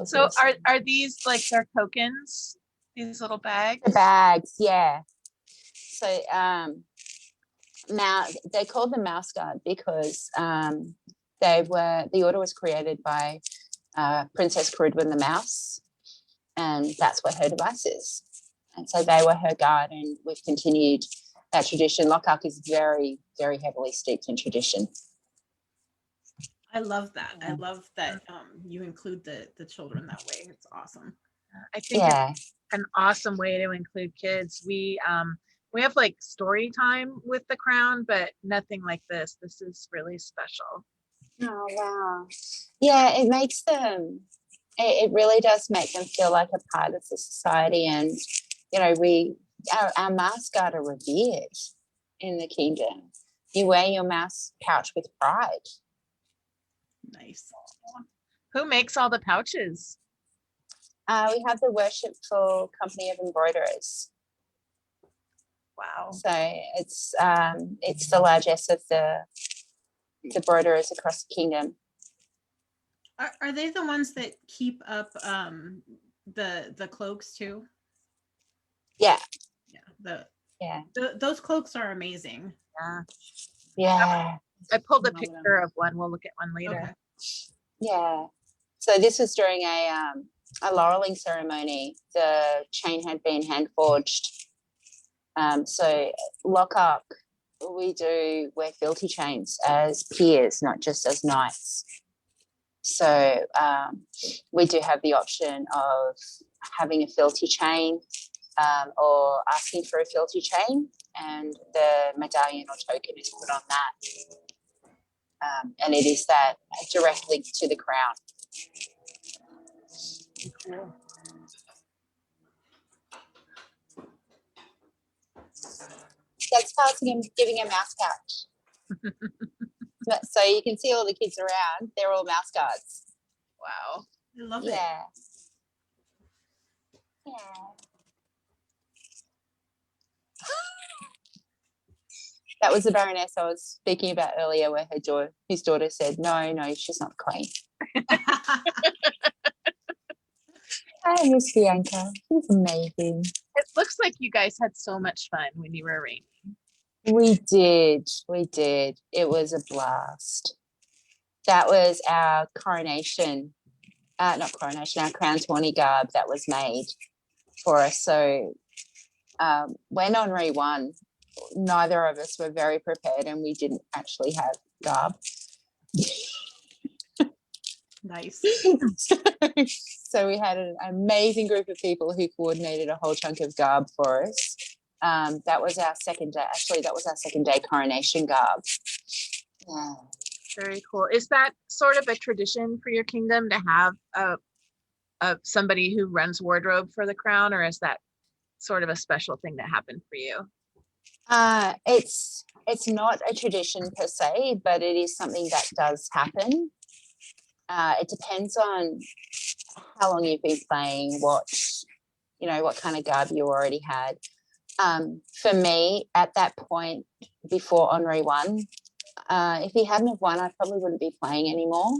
So awesome. Are these like their tokens? These little bags? The bags, yeah. So now they called them Mouse Guard because the order was created by Princess Carudwin the Mouse, and that's what her device is. And so they were her guard, and we've continued that tradition. Lochac is very, very heavily steeped in tradition. I love that. I love that you include the children that way. It's awesome. I think it's an awesome way to include kids. We have like story time with the crown, but nothing like this. This is really special. Oh wow. Yeah, it makes them, it really does make them feel like a part of the society. And our Mouse Guard are revered in the kingdom. You wear your mouse pouch with pride. Nice. Who makes all the pouches? We have the Worshipful Company of Embroiderers. Wow. So it's the largesse of the embroiderers across the kingdom. Are they the ones that keep up the cloaks too? Yeah. Those cloaks are amazing. Yeah. I pulled a picture of one. We'll look at one later. Okay. Yeah. So this was during a laureling ceremony. The chain had been hand forged. So Lochac, we do wear fealty chains as peers, not just as knights. So we do have the option of having a fealty chain or asking for a fealty chain, and the medallion or token is put on that. And it is that direct link to the crown. Cool. That's passing him, giving a mouse pouch. So you can see all the kids around. They're all mouse guards. Wow. I love it. Yeah. Yeah. That was the Baroness I was speaking about earlier, where his daughter said, no, she's not queen. I miss Bianca. She's amazing. It looks like you guys had so much fun when you were reigning. We did. It was a blast. That was our coronation, not coronation, our crown tawny garb that was made for us. So when Henri won, neither of us were very prepared, and we didn't actually have garb. Nice. So we had an amazing group of people who coordinated a whole chunk of garb for us. That was our second day. Actually, that was our second day coronation garb. Yeah. Very cool. Is that sort of a tradition for your kingdom to have somebody who runs wardrobe for the crown, or is that sort of a special thing that happened for you? It's not a tradition per se, but it is something that does happen. It depends on how long you've been playing, what kind of garb you already had. For me, at that point, before Henri won, if he hadn't have won, I probably wouldn't be playing anymore.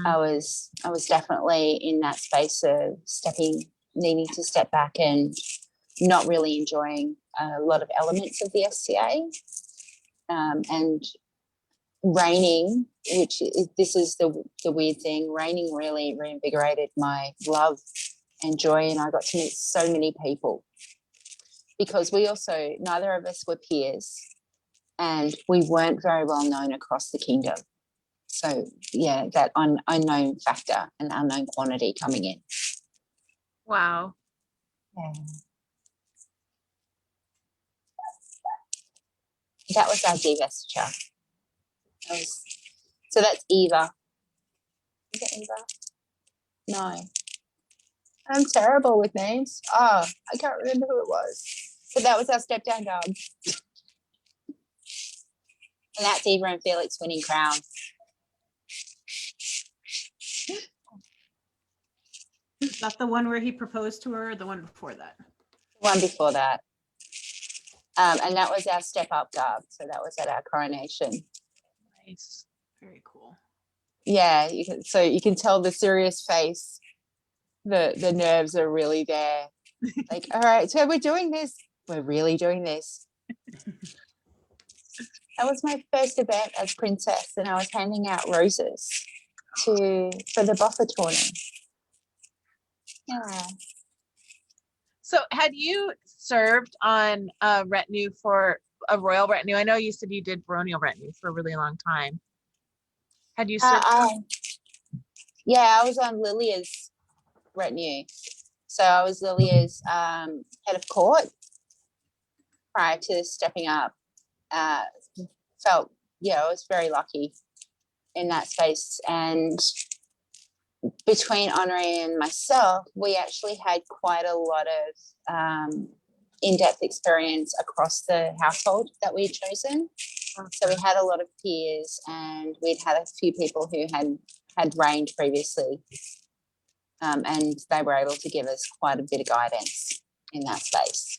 I was definitely in that space of needing to step back and not really enjoying a lot of elements of the SCA. And reigning, this is the weird thing, reigning really reinvigorated my love and joy, and I got to meet so many people, because neither of us were peers, and we weren't very well known across the kingdom. So yeah, that unknown factor and unknown quantity coming in. Wow. Yeah. That was our divestiture. So that's Eva. Is it Eva? No. I'm terrible with names. Oh, I can't remember who it was. But that was our step down garb. And that's Eva and Felix winning crown. Is that the one where he proposed to her, or the one before that? One before that. And that was our step up garb. So that was at our coronation. Nice. Very cool. Yeah, you can tell the serious face. The nerves are really there. Like, all right, so we're doing this. We're really doing this. That was my first event as princess, and I was handing out roses for the buffer tournament. Yeah. So had you served on a retinue for a royal retinue? I know you said you did baronial retinue for a really long time. Had you served? I was on Lilia's retinue. So I was Lilia's head of court prior to stepping up. I was very lucky in that space. And between Henri and myself, we actually had quite a lot of in-depth experience across the household that we had chosen. So we had a lot of peers, and we'd had a few people who had reigned previously, and they were able to give us quite a bit of guidance in that space.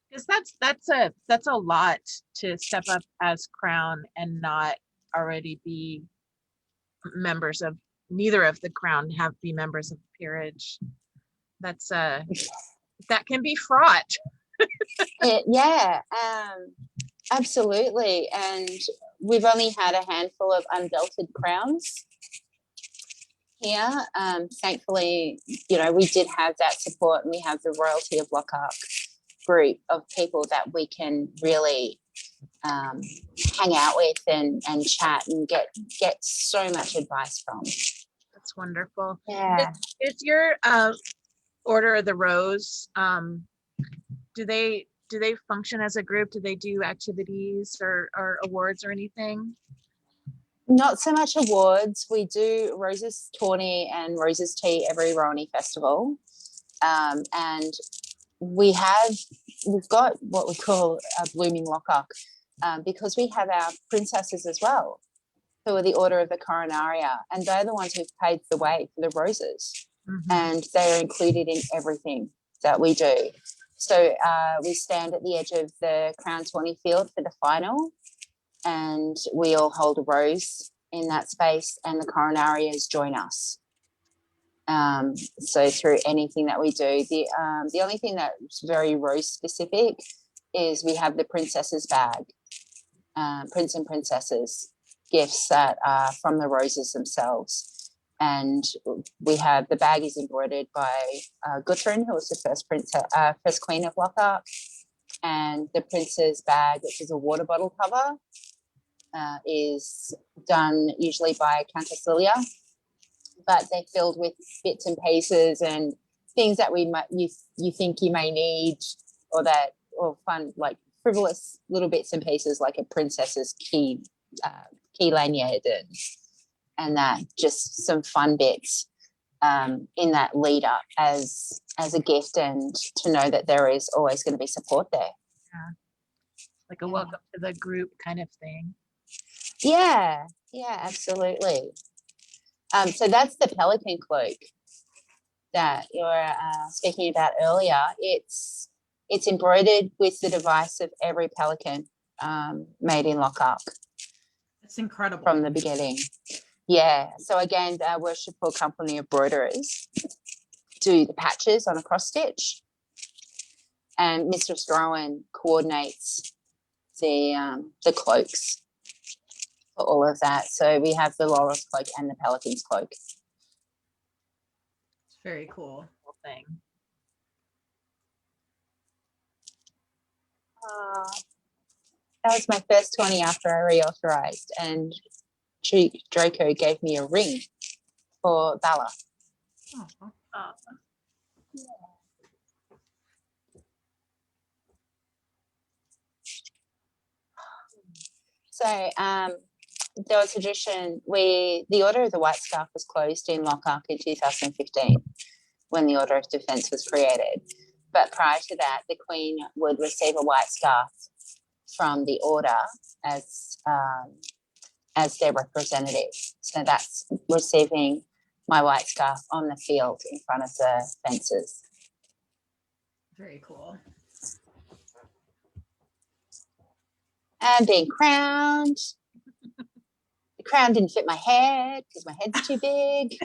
Because that's a lot to step up as crown and not already be members of, neither of the crown be members of the peerage. That's that can be fraught. Absolutely. And we've only had a handful of unbelted crowns here. Thankfully, we did have that support, and we have the royalty of Lockhart group of people that we can really hang out with and chat and get so much advice from. That's wonderful. Yeah. Is your Order of the Rose, do they function as a group? Do they do activities or awards or anything? Not so much awards. We do Roses Tawny and Roses Tea every Roni festival. And we've got what we call a blooming Lochac, because we have our princesses as well, who are the Order of the Coronaria, and they're the ones who've paved the way for the roses. And they are included in everything that we do. So we stand at the edge of the Crown Tawny field for the final, and we all hold a rose in that space, and the Coronarias join us. So through anything that we do, the only thing that's very rose specific is we have the princesses bag, prince and princesses gifts that are from the roses themselves. And we have the bag is embroidered by Gudrun, who was the first queen of Lockhart, and the prince's bag, which is a water bottle cover, is done usually by Countess, but they're filled with bits and pieces and things that you think you may need, or fun, like frivolous little bits and pieces, like a princess's key lanyard and that, just some fun bits in that lead up as a gift, and to know that there is always going to be support there. Like a welcome to the group kind of thing. Yeah, absolutely. So that's the pelican cloak that you were speaking about earlier. It's embroidered with the device of every pelican made in Lockhart. It's incredible. From the beginning. Yeah. So again, our worshipful company of broiderers do the patches on a cross stitch, and Mistress Rowan coordinates the cloaks for all of that. So we have the Laurel's cloak and the Pelican's cloak. It's very cool. Thing. That was my first 20 after I reauthorized, and Draco gave me a ring for Valor. So there was a tradition. The Order of the White Scarf was closed in Lockhart in 2015 when the Order of Defence was created. But prior to that, the Queen would receive a white scarf from the Order as their representative. So that's receiving my white scarf on the field in front of the fences. Very cool. And being crowned. The crown didn't fit my head because my head's too big.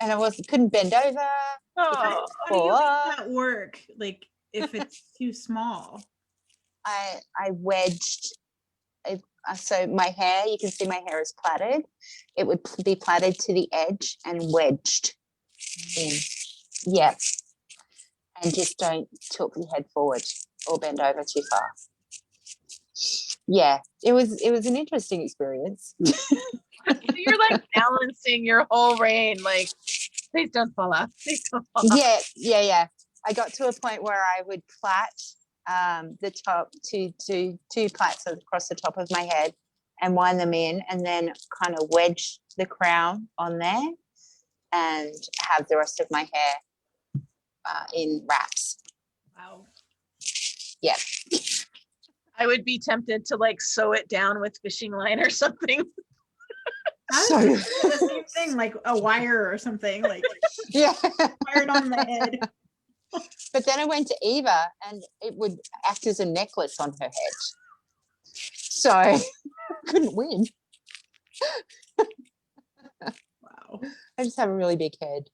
And I couldn't bend over. How do you make that work? Like if it's too small? I wedged. So my hair, you can see my hair is plaited. It would be plaited to the edge and wedged in. Yep. And just don't tilt the head forward or bend over too far. Yeah, it was an interesting experience. You're like balancing your whole reign, like, please don't fall off. Please don't fall off. Yeah. I got to a point where I would plait the top two plaits across the top of my head and wind them in, and then kind of wedge the crown on there and have the rest of my hair in wraps. Wow. Yeah. I would be tempted to like sew it down with fishing line or something. So the same thing, like a wire or something, like wired on my head. But then I went to Eva, and it would act as a necklace on her head. So I couldn't win. Wow. I just have a really big head.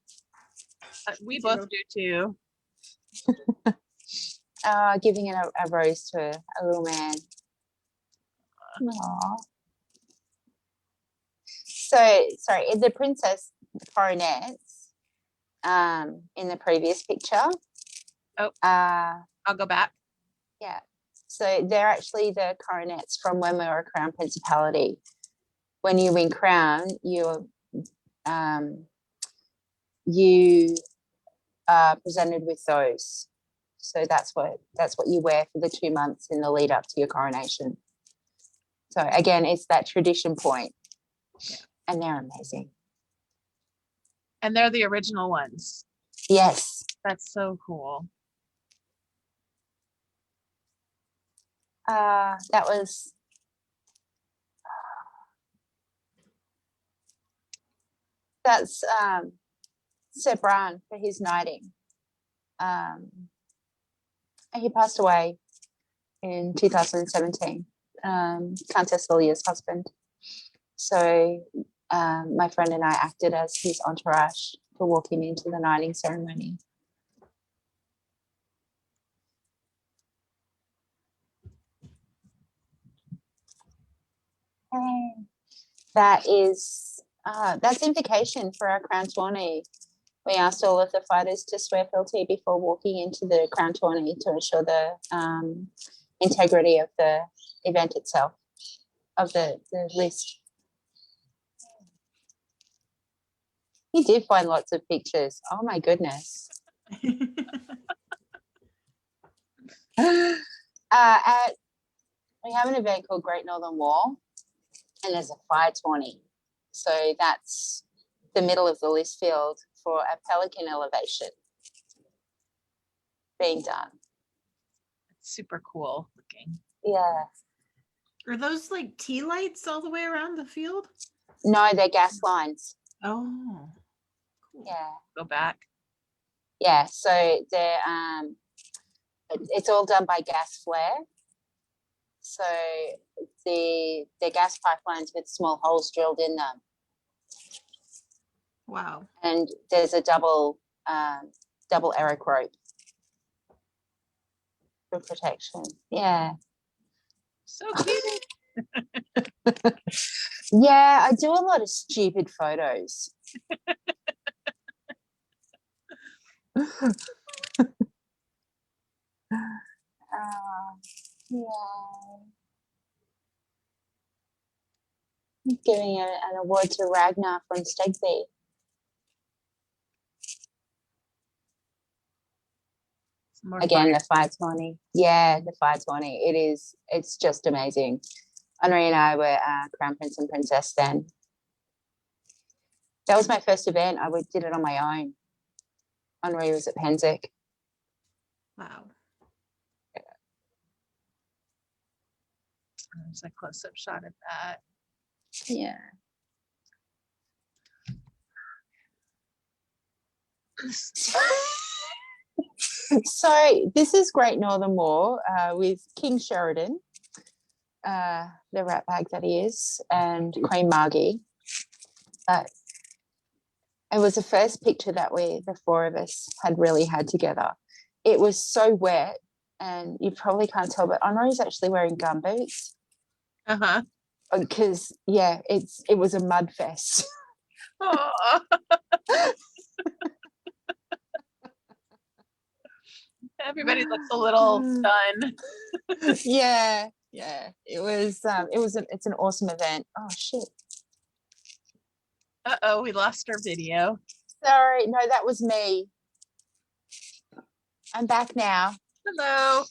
We both do too. Giving it a rose to a little man. Aww. So, sorry, the princess coronets in the previous picture. Oh, I'll go back. Yeah. So they're actually the coronets from when we were a crown principality. When you win crown, you presented with those. So that's what you wear for the 2 months in the lead up to your coronation. So again, it's that tradition point. Yeah. And they're amazing. And they're the original ones. Yes. That's so cool. That's Sir Bran for his knighting. He passed away in 2017. Countess Lilia's husband. So my friend and I acted as his entourage for walking into the knighting ceremony. That's invocation for our crown tourney. We asked all of the fighters to swear fealty before walking into the crown tourney to ensure the integrity of the event itself, of the list. He did find lots of pictures. Oh my goodness. We have an event called Great Northern Wall, and there's a fire tourney. So that's the middle of the list field for a pelican elevation being done. It's super cool looking. Yeah. Are those like tea lights all the way around the field? No, they're gas lines. Oh, cool. Yeah. Go back. Yeah. So they're it's all done by gas flare. So they're gas pipelines with small holes drilled in them. Wow. And there's a double Eric rope for protection. Yeah. So cute. Yeah, I do a lot of stupid photos. Yeah. Giving an award to Ragnar from Stegby. Again, the 520. Yeah, the 520. It's just amazing. Henri and I were Crown Prince and Princess then. That was my first event. I did it on my own. Henri was at Penzek. Wow. There's a close-up shot of that. Yeah. So this is Great Northern War with King Sheridan, the rat bag that he is, and Queen Margie. It was the first picture that the four of us had really had together. It was so wet, and you probably can't tell, but Henri's actually wearing gumboots. Uh-huh. Because it was a mud fest. Oh. Everybody looks a little stunned. Yeah. It's an awesome event. Oh shit. Uh-oh, we lost our video. Sorry, no, that was me. I'm back now. Hello.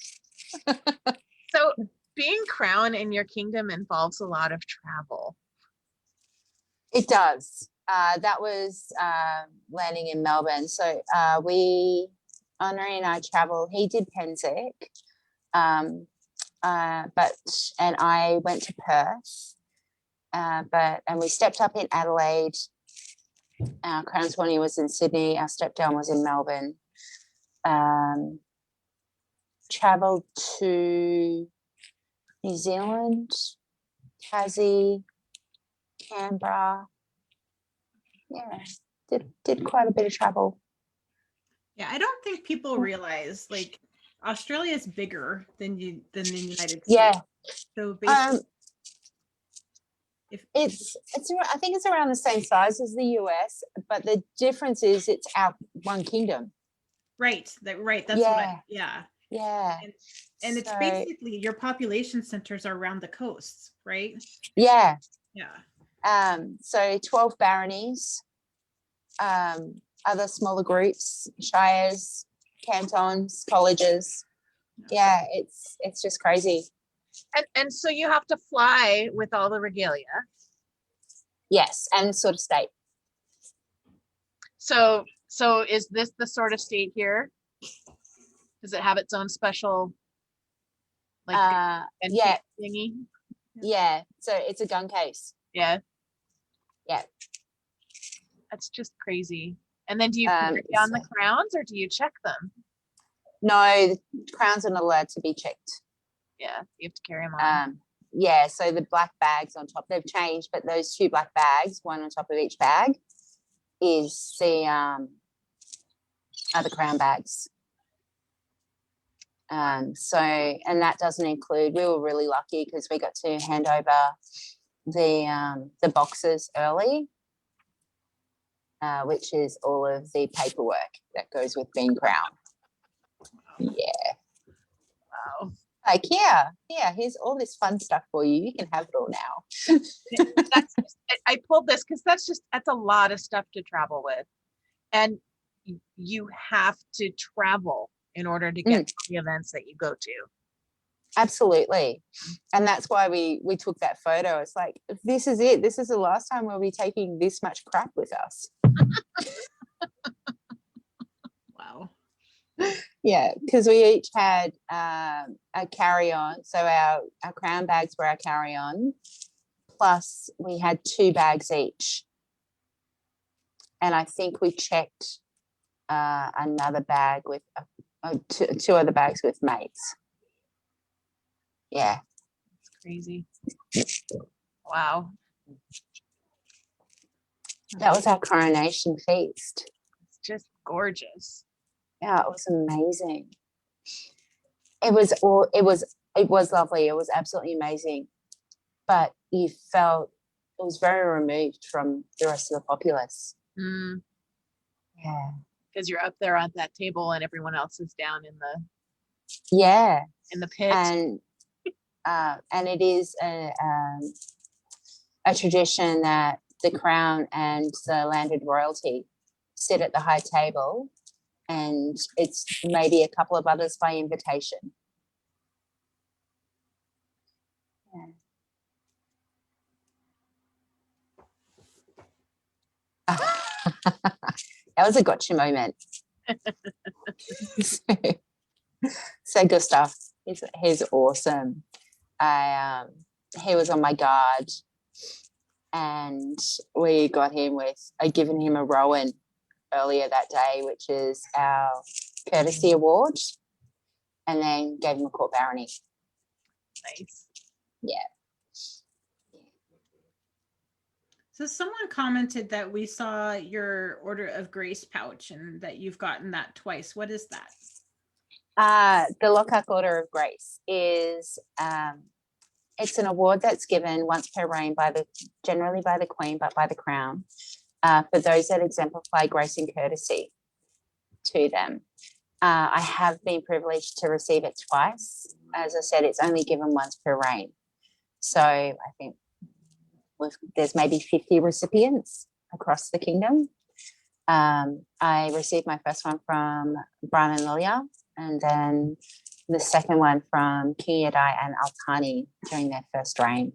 So being crown in your kingdom involves a lot of travel. It does. That was landing in Melbourne. So Henri and I traveled. He did Penzek, and I went to Perth. And we stepped up in Adelaide. Our Crown 20 was in Sydney. Our step down was in Melbourne. Traveled to New Zealand, Tassie, Canberra. Yeah, did quite a bit of travel. Yeah, I don't think people realize like Australia is bigger than the United States. Yeah. So basically, I think it's around the same size as the US, but the difference is it's our one kingdom. Right. That's Yeah. Yeah. And it's basically your population centers are around the coasts, right? Yeah. Yeah. So 12 baronies, other smaller groups, shires, cantons, colleges. Yeah, it's just crazy. And so you have to fly with all the regalia. Yes, and sort of state. So is this the sort of state here? Does it have its own special like gun Yeah, case thingy? yeah. So it's a gun case. Yeah. Yeah. That's just crazy. And then do you carry on the crowns or do you check them? No, the crowns are not allowed to be checked. Yeah, you have to carry them on. Yeah, so the black bags on top, they've changed, but those two black bags, one on top of each bag, is the are the crown bags. So, and that doesn't include, we were really lucky because we got to hand over the boxes early, which is all of the paperwork that goes with being crowned. Yeah. Wow. Like, yeah, here's all this fun stuff for you. You can have it all now. I pulled this because that's a lot of stuff to travel with. And you have to travel in order to get to the events that you go to. Absolutely. And that's why we took that photo. It's like, this is it. This is the last time we'll be taking this much crap with us. Wow. Yeah, because we each had a carry-on. So our crown bags were our carry-on. Plus we had 2 bags each. And I think we checked another bag with two other bags with mates. Yeah. It's crazy. Wow. That was our coronation feast. It's just gorgeous. Yeah, it was amazing. It was lovely. It was absolutely amazing. But you felt it was very removed from the rest of the populace. Mm. Yeah. Because you're up there at that table and everyone else is down in the pit. And it is a tradition that the crown and the landed royalty sit at the high table, and it's maybe a couple of others by invitation. Yeah. That was a gotcha moment. So Gustav, he's awesome. He was on my guard, and we got him with, I'd given him a Rowan earlier that day, which is our courtesy award, and then gave him a court barony. Nice. Yeah. So someone commented that we saw your Order of Grace pouch and that you've gotten that twice. What is that? The Lochac Order of Grace is it's an award that's given once per reign generally by the Queen, but by the Crown, for those that exemplify grace and courtesy to them. I have been privileged to receive it twice. As I said, it's only given once per reign. So I think there's maybe 50 recipients across the kingdom. I received my first one from Brian and Lilia, and then the second one from King Yadai and Altani during their first reign.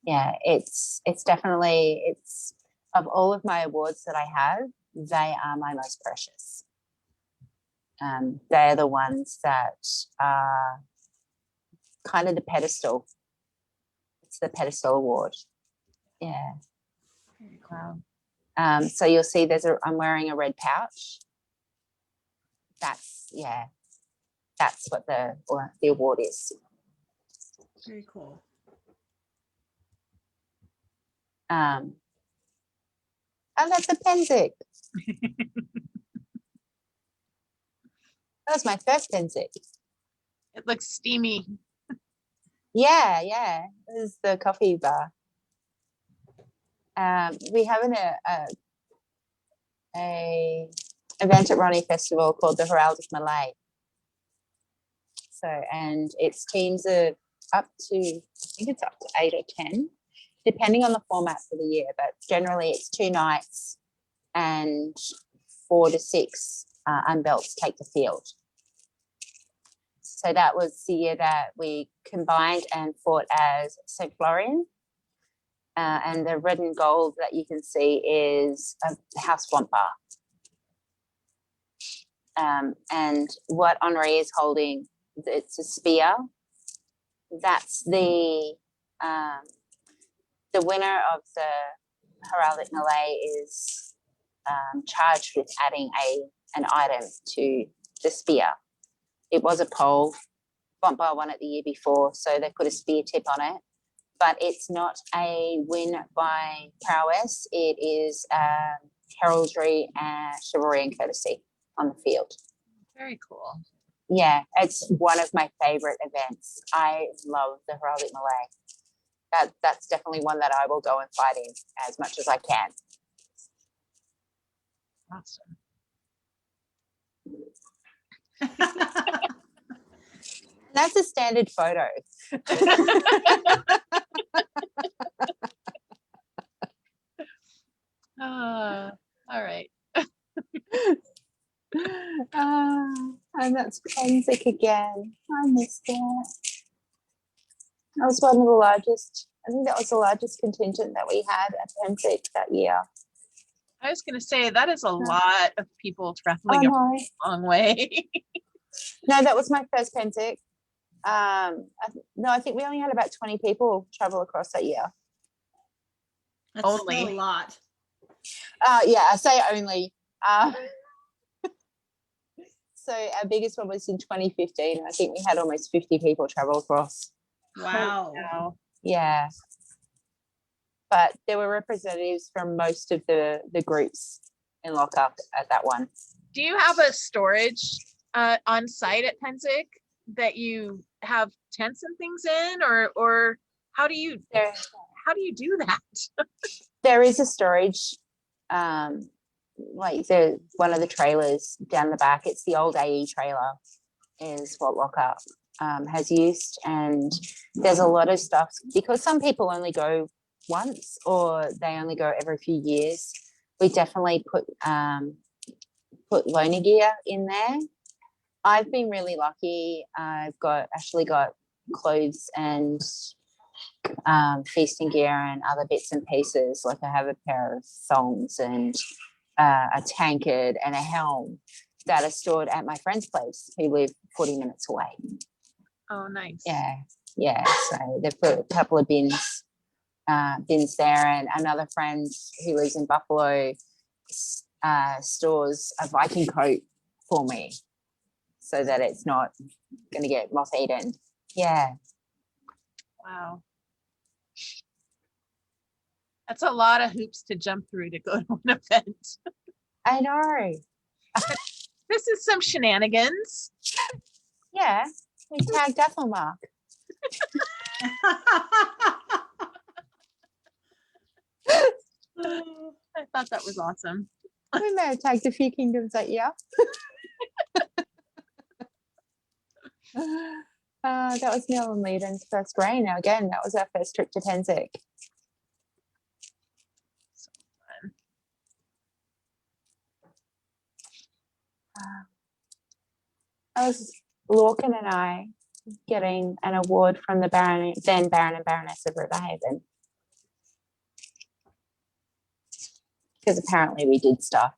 Yeah, it's definitely, of all of my awards that I have, they are my most precious. They're the ones that are kind of the pedestal. It's the pedestal award. Yeah. Very cool. So you'll see I'm wearing a red pouch. That's what the award is. Very cool. Oh, that's a Penzic. That was my first Penzic. It looks steamy. Yeah. This is the coffee bar. We have a event at Ronnie Festival called the Heraldic Malay. So, and its teams are up to, I think it's up to 8 or 10, depending on the format for the year, but generally it's 2 nights and 4 to 6 unbelts take the field. So that was the year that we combined and fought as St. Florian. And the red and gold that you can see is a house swamp bar. And what Henri is holding, it's a spear. That's the winner of the heraldic melee is charged with adding an item to the spear. It was a pole. Swamp bar won it the year before, so they put a spear tip on it. But it's not a win by prowess. It is heraldry and chivalry and courtesy on the field. Very cool. Yeah, it's one of my favorite events. I love the heraldic melee. That's definitely one that I will go and fight in as much as I can. Awesome. That's a standard photo. All right. And that's Penzic again. I missed that. That was one of the largest, I think that was the largest contingent that we had at Penzic that year. I was going to say that is a lot of people traveling a no. long way. No, that was my first Penzic. I think we only had about 20 people travel across that year. That's Only. still a lot. Yeah, I say only. So our biggest one was in 2015. And I think we had almost 50 people travel across. Wow. Wow. Yeah. But there were representatives from most of the groups in Lochac at that one. Do you have a storage on site at Penzic that you have tents and things in, or how do you do that? There is a storage, like one of the trailers down the back. It's the old AE trailer, is what Lochac has used, and there's a lot of stuff because some people only go once or they only go every few years. We definitely put loaner gear in there. I've been really lucky. I've actually got clothes and feasting gear and other bits and pieces. Like I have a pair of thongs and a tankard and a helm that are stored at my friend's place who live 40 minutes away. Oh, nice. Yeah. So they've put a couple of bins there, and another friend who lives in Buffalo stores a Viking coat for me so that it's not going to get moth eaten. Yeah. Wow. That's a lot of hoops to jump through to go to an event. I know. This is some shenanigans. Yeah. We tagged Ethelmark. I thought that was awesome. We may have tagged a few kingdoms that year. That was Neil and Leiden's first reign. Now again, that was our first trip to Penzic. So fun. That was Lorcan and I getting an award from the then Baron and Baroness of Riverhaven. Because apparently we did stuff.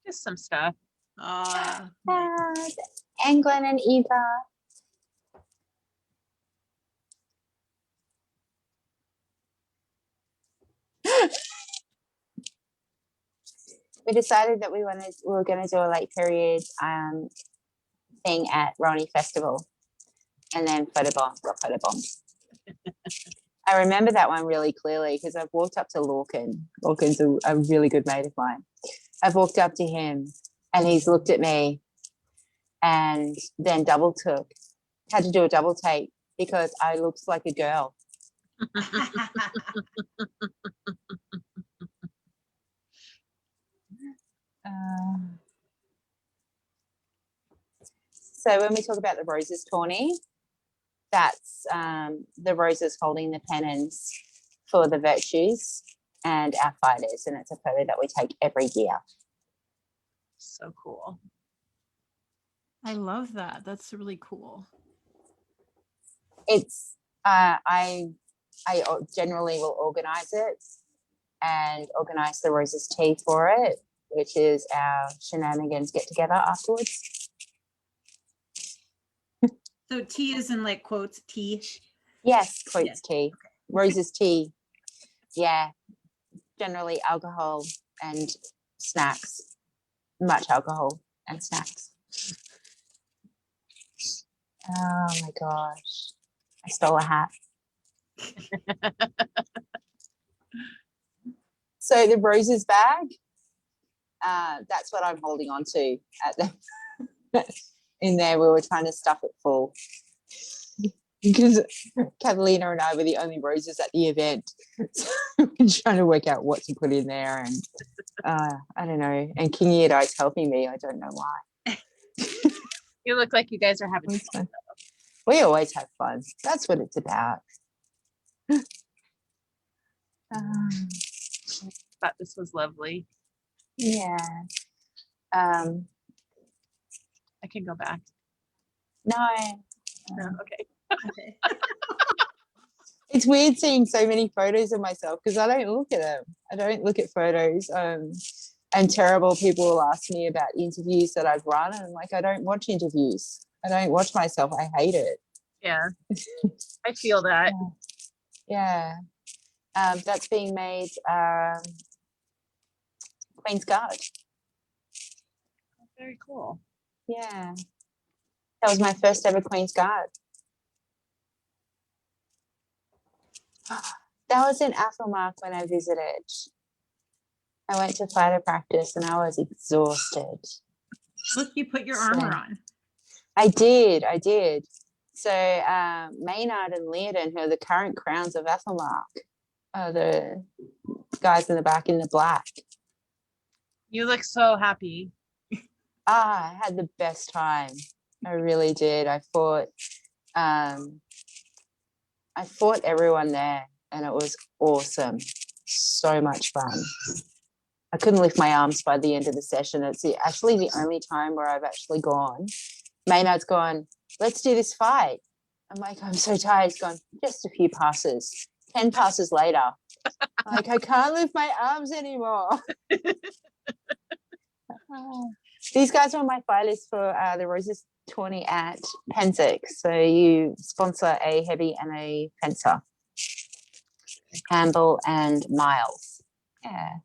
Just some stuff. Anglin and Eva. We decided that we were going to do a late period thing at Roni Festival, and then got photobombed. I remember that one really clearly because I've walked up to Lorcan. Lorcan's a really good mate of mine. I've walked up to him and he's looked at me and then had to do a double take because I looked like a girl. So when we talk about the roses tourney, that's the roses holding the pennons for the virtues, and our fighters, and it's a photo that we take every year. So cool. I love that. That's really cool. It's I generally will organize it and organize the Roses Tea for it, which is our shenanigans get together afterwards. So tea is in like quotes tea. Yes, quotes Yes. tea. Roses tea. Yeah. Generally alcohol and snacks. Much alcohol and snacks. Oh my gosh. I stole a hat. So the roses bag, that's what I'm holding on to at the in there. We were trying to stuff it full because Catalina and I were the only roses at the event. So we're trying to work out what to put in there, and I don't know. And Kingy and I's helping me. I don't know why. You look like you guys are having It's fun. fun. We always have fun. That's what it's about. Thought this was lovely. Yeah. I can go back. No. No, okay. Okay. It's weird seeing so many photos of myself because I don't look at them. I don't look at photos. And terrible people will ask me about interviews that I've run, and I'm like, I don't watch interviews. I don't watch myself. I hate it. Yeah. I feel that. Yeah. That's being made Queen's Guard. Very cool. Yeah. That was my first ever Queen's Guard. That was in Athelmark when I visited. I went to fighter practice and I was exhausted. Look, you put your armor on. I did. So Maynard and Leodon, who are the current crowns of Athelmark, are the guys in the back in the black. You look so happy. I had the best time. I really did. I fought everyone there and it was awesome. So much fun. I couldn't lift my arms by the end of the session. It's actually the only time where I've actually gone. Maynard's gone, let's do this fight. I'm like, I'm so tired. He's gone, just a few passes. 10 passes later. I'm like, I can't lift my arms anymore. These guys were my fighters for the Roses tourney at Penzig. So you sponsor a heavy and a fencer. Campbell and Miles. Yeah.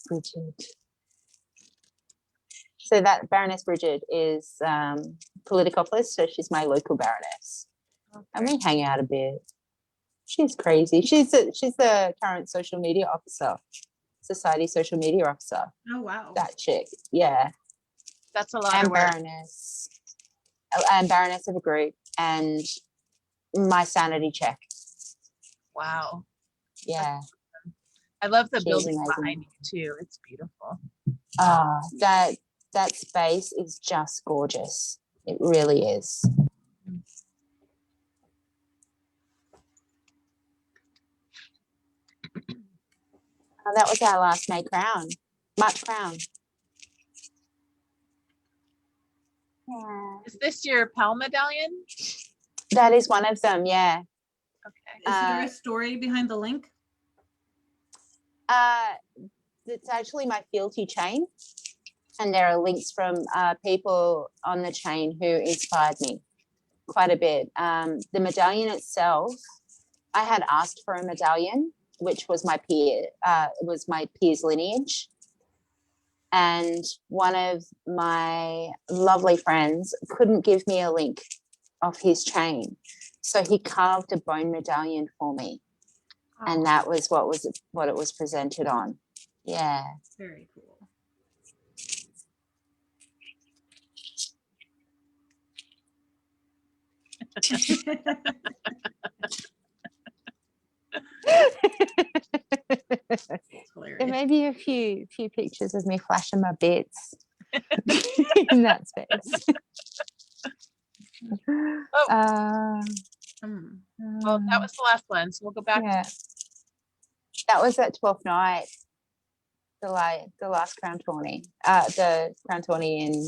Bridget. So that Baroness Bridget is Politicopolis, so she's my local baroness. Okay. And we hang out a bit. She's crazy. She's the current social media officer, society social media officer. Oh wow. That chick, yeah. That's a lot of work. And baroness of a group, and my sanity check. Wow. Yeah. I love the building behind you too. It's beautiful. That space is just gorgeous. It really is. That was our last May crown. March crown. Yeah. Is this your PAL medallion? That is one of them, yeah. Okay. Is there a story behind the link? It's actually my fealty chain. And there are links from people on the chain who inspired me quite a bit. The medallion itself, I had asked for a medallion, which was my peer. It was my peer's lineage. And one of my lovely friends couldn't give me a link of his chain. So he carved a bone medallion for me. Oh. And that was what it was presented on. Yeah. Very cool. There may be a few pictures of me flashing my bits in that space. Uh, Well, that was the last one, so we'll go back. yeah. That was at 12th night, the last crown tourney. The crown tourney in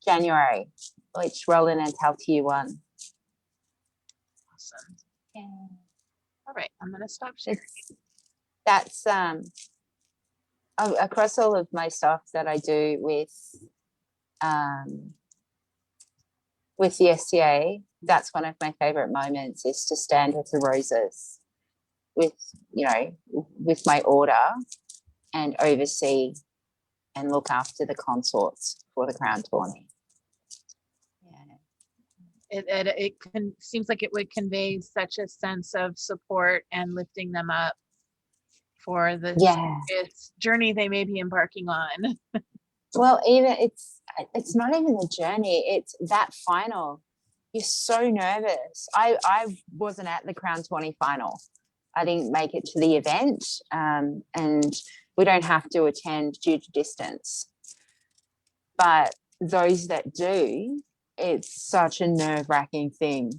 January, which Roland and Taltier won. Awesome. Yeah. All right, I'm gonna stop sharing. That's across all of my stuff that I do with the SCA. That's one of my favorite moments, is to stand with the roses with with my order and oversee and look after the consorts for the crown tourney. Seems like it would convey such a sense of support and lifting them up for the journey they may be embarking on. Well, even it's not even the journey, it's that final. You're so nervous. I wasn't at the crown tourney final. I didn't make it to the event, and we don't have to attend due to distance. But those that do, it's such a nerve-wracking thing,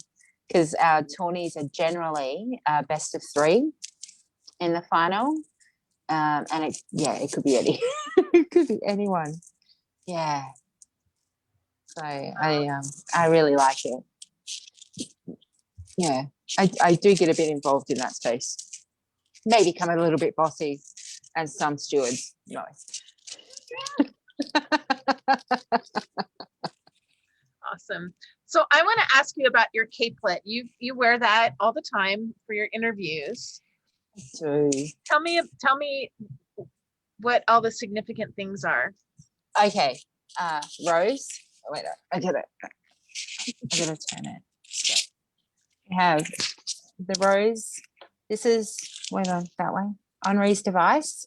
because our tourneys are generally best of 3 in the final, and it could be it could be anyone. Yeah. So I really like it. Yeah, I do get a bit involved in that space. Maybe become a little bit bossy, as some stewards know. Awesome. So I want to ask you about your capelet. You wear that all the time for your interviews. So Tell me what all the significant things are. okay, Rose. Oh, wait, I gotta turn it. So we have the rose. This is that way. Henri's device,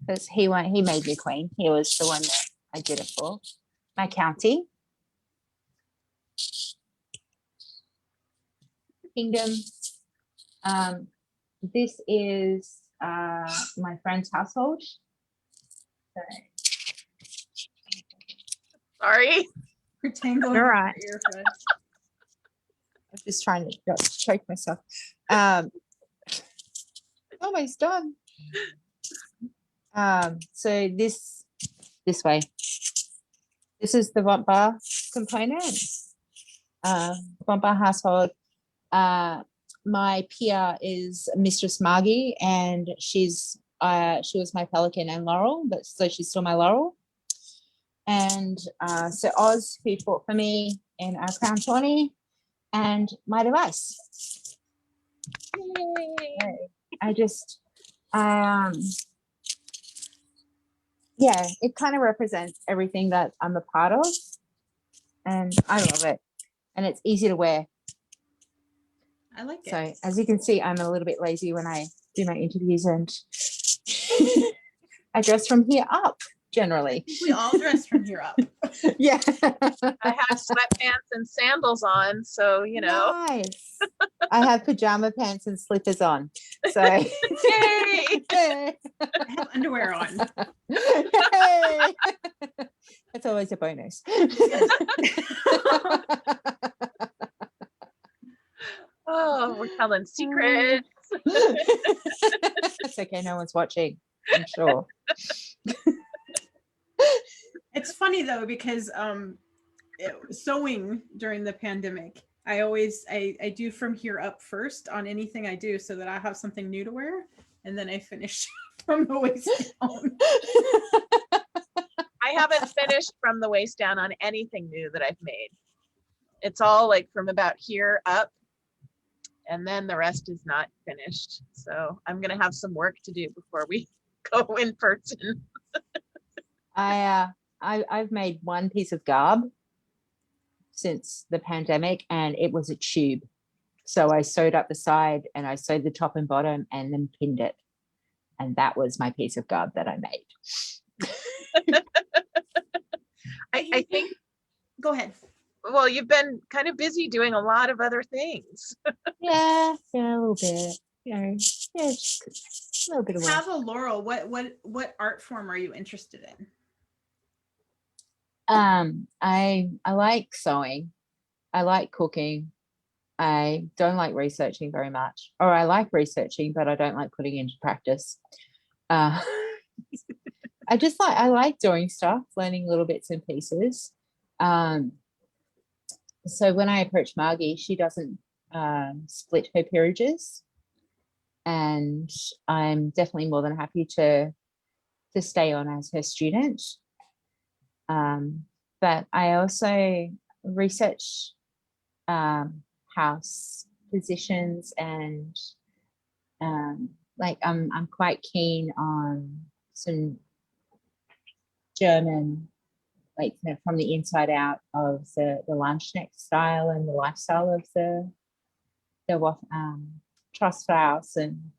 because he made me queen. He was the one that I did it for. My county. Kingdom. This is my friend's household. Sorry. Pretangling All right. earbuds. I'm just trying to not choke myself. Almost done. So this way. This is the bumper component. Bumper household. My peer is Mistress Margie, and she was my pelican and laurel, but so she's still my laurel. And so Oz, who fought for me in our crown tourney, and my device. Yay. It kind of represents everything that I'm a part of, and I love it, and it's easy to wear. I like it. So as you can see, I'm a little bit lazy when I do my interviews, and I dress from here up generally. I think we all dress from here up. Yeah. I have sweatpants and sandals on, so Nice. I have pajama pants and slippers on. So Yay! I have underwear on. Yay. That's always a bonus. Oh, we're telling secrets. It's okay, no one's watching, I'm sure. It's funny though, because sewing during the pandemic, I do from here up first on anything I do, so that I have something new to wear, and then I finish from the waist down. I haven't finished from the waist down on anything new that I've made. It's all like from about here up, and then the rest is not finished. So I'm gonna have some work to do before we go in person. I've made one piece of garb since the pandemic, and it was a tube. So I sewed up the side, and I sewed the top and bottom, and then pinned it. And that was my piece of garb that I made. I think, Go ahead. well, you've been kind of busy doing a lot of other things. Yeah, a little bit. Just a little bit of work. Have a laurel. What art form are you interested in? I like sewing. I like cooking. I don't like researching very much, or I like researching, but I don't like putting into practice. Uh, I like doing stuff, learning little bits and pieces. So when I approach Margie, she doesn't split her peerages, and I'm definitely more than happy to stay on as her student. But I also research house positions, and like I'm quite keen on some German, like from the inside out of the Landsknecht style and the lifestyle of the trust house, and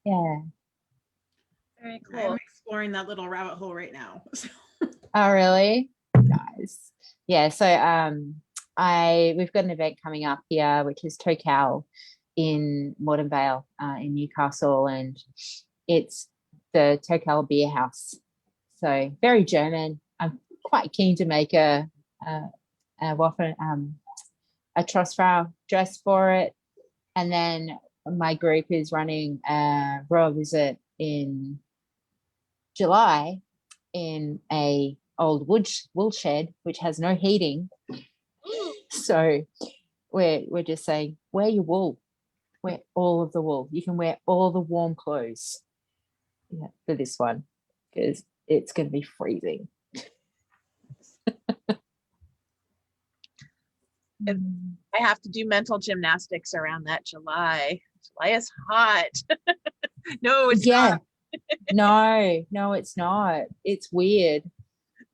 yeah. Very I'm cool. exploring that little rabbit hole right now. Oh, really? Nice. Yeah. So we've got an event coming up here, which is Tocal in Mordenvale in Newcastle, and it's the Tocal Beer House. So very German. I'm quite keen to make a waffen, a Trossfrau dress for it, and then my group is running a royal visit in July in a old wool shed which has no heating. So we're just saying, wear your wool, wear all of the wool. You can wear all the warm clothes, yeah, for this one, because it's going to be freezing. I have to do mental gymnastics around that July. July is hot. No, it's not. No, it's not. It's weird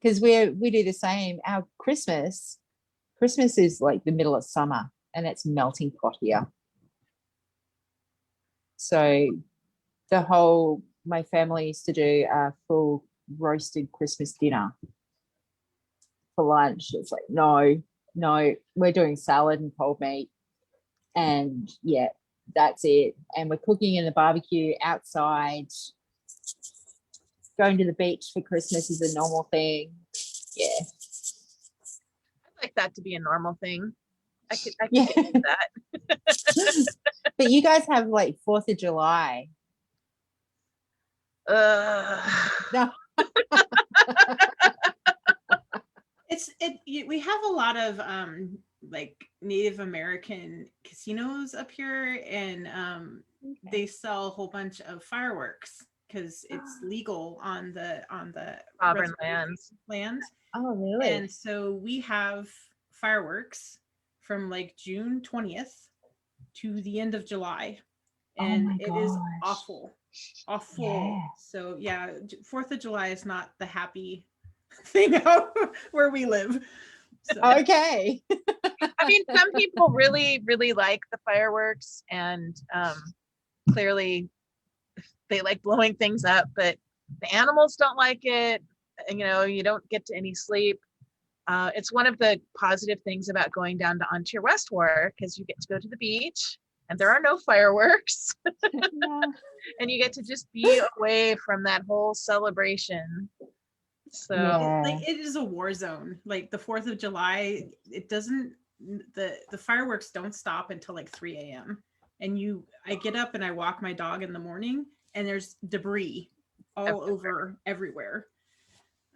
because we do the same. Our Christmas is like the middle of summer, and it's melting pot here. So my family used to do a full roasted Christmas dinner for lunch. It's like, no, we're doing salad and cold meat, and yeah, that's it. And we're cooking in the barbecue outside. Going to the beach for Christmas is a normal thing. Yeah. I'd like that to be a normal thing. I could Yeah. get into that. But you guys have like 4th of July. No. We have a lot of like Native American casinos up here, and they sell a whole bunch of fireworks because it's legal on the Sovereign lands. Oh, really? And so we have fireworks from like June 20th to the end of July, and my it is gosh. awful. Yeah. So yeah, 4th of July is not the happy thing out where we live. So. Okay. I mean, some people really, really like the fireworks, and clearly they like blowing things up, but the animals don't like it. And, you don't get to any sleep. It's one of the positive things about going down to Ontario Westward, because you get to go to the beach and there are no fireworks. Yeah. And you get to just be away from that whole celebration. So like, it is a war zone. Like the 4th of July, it doesn't, the fireworks don't stop until like 3 a.m. And I get up and I walk my dog in the morning, and there's debris all over everywhere.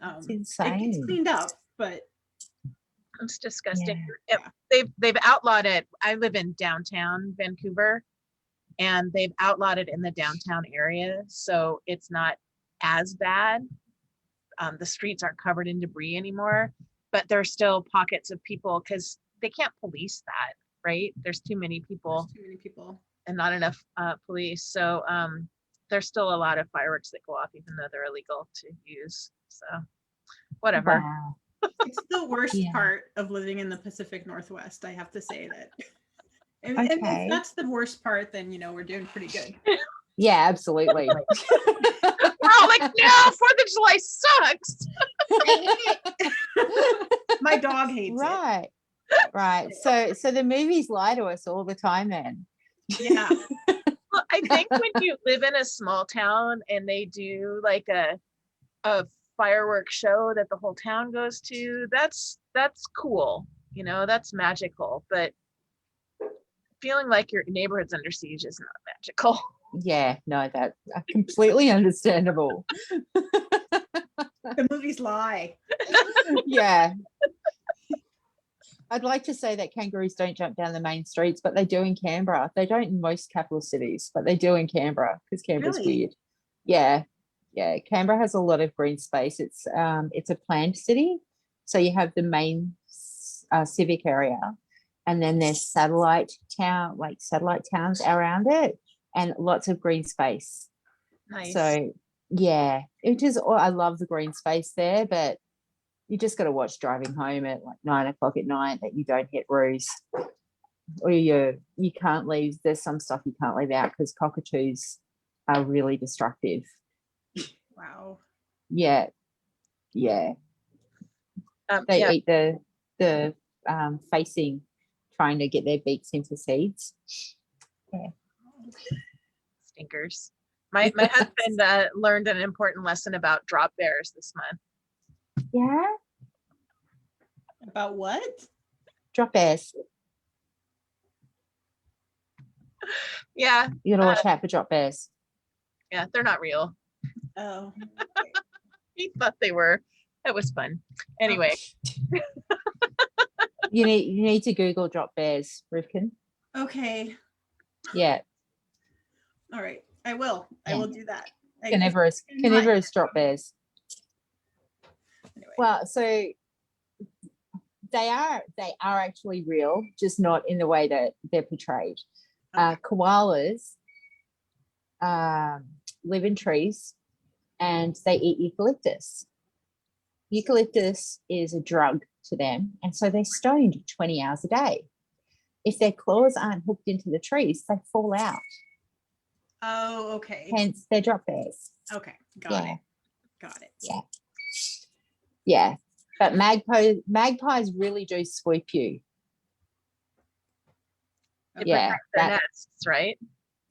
It's It insane. gets cleaned up, but it's disgusting. Yeah. They've outlawed it. I live in downtown Vancouver, and they've outlawed it in the downtown area, so it's not as bad. The streets aren't covered in debris anymore, but there's still pockets of people, because they can't police that, right? There's too many people. And not enough police. So there's still a lot of fireworks that go off, even though they're illegal to use. So whatever. Wow. It's the worst part of living in the Pacific Northwest, I have to say that. And if that's the worst part, then we're doing pretty good. Yeah, absolutely. We're all like, no, 4th of July sucks. My dog hates it. Right. So the movies lie to us all the time then. Yeah. Well, I think when you live in a small town and they do like a fireworks show that the whole town goes to, that's cool. You know, that's magical, but feeling like your neighborhood's under siege is not magical. Yeah, no, that's completely understandable. The movies lie. Yeah. I'd like to say that kangaroos don't jump down the main streets, but they do in Canberra. They don't in most capital cities, but they do in Canberra because Canberra's Really? weird. Yeah. Yeah. Canberra has a lot of green space. It's a planned city. So you have the main civic area, and then there's satellite towns around it, and lots of green space. Nice. So yeah, I love the green space there, but you just got to watch driving home at like 9 o'clock at night that you don't hit roos, or you can't leave. There's some stuff you can't leave out because cockatoos are really destructive. Wow. Yeah, yeah. They Yeah, eat the facing, trying to get their beaks into seeds. stinkers. My husband learned an important lesson about drop bears this month. Yeah, About what? drop bears. Yeah, You gotta watch out for drop bears. yeah, they're not real. Oh. He thought they were. That was fun. Anyway, You need to Google drop bears, Rivkin. Okay. Yeah, All right. I will. I will do that. I- carnivorous drop bears. Anyway. Well, so they are actually real, just not in the way that they're portrayed. Okay. Koalas live in trees and they eat eucalyptus. Eucalyptus is a drug to them, and so they're stoned 20 hours a day. If their claws aren't hooked into the trees, they fall out. Oh, okay. Hence, they're drop bears. Okay. Got Yeah. it. Got it. Yeah. Yeah. But magpies really do swoop you. to Yeah, protect their nests, right?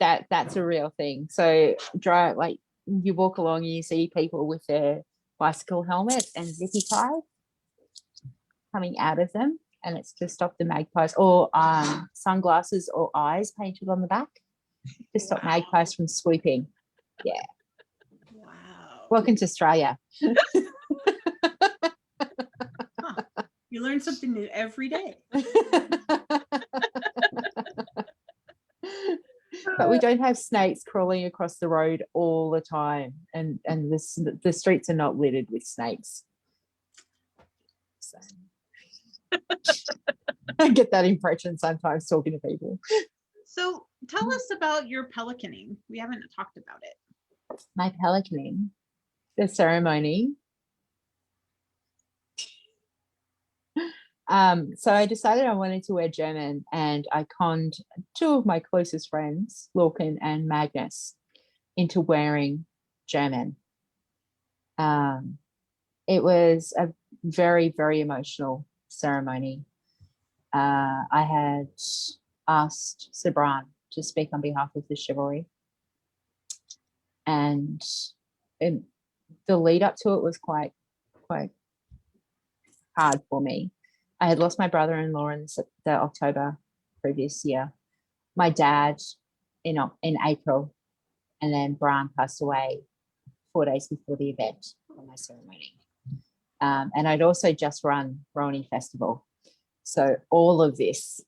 That's a real thing. So like you walk along and you see people with their bicycle helmets and zippy ties coming out of them, and it's to stop the magpies, or sunglasses or eyes painted on the back to stop magpies from swooping. Yeah. Wow. Welcome to Australia. You learn something new every day. But we don't have snakes crawling across the road all the time, and the streets are not littered with snakes. So I get that impression sometimes talking to people. So tell us about your pelicaning. We haven't talked about it. My pelicaning, the ceremony. So I decided I wanted to wear German, and I conned two of my closest friends, Lochac and Magnus, into wearing German. It was a very, very emotional ceremony. I had asked Sabran to speak on behalf of the chivalry, and the lead up to it was quite hard for me. I had lost my brother-in-law in the October previous year, my dad in April, and then Brian passed away 4 days before the event on my ceremony. And I'd also just run Roni Festival. So all of this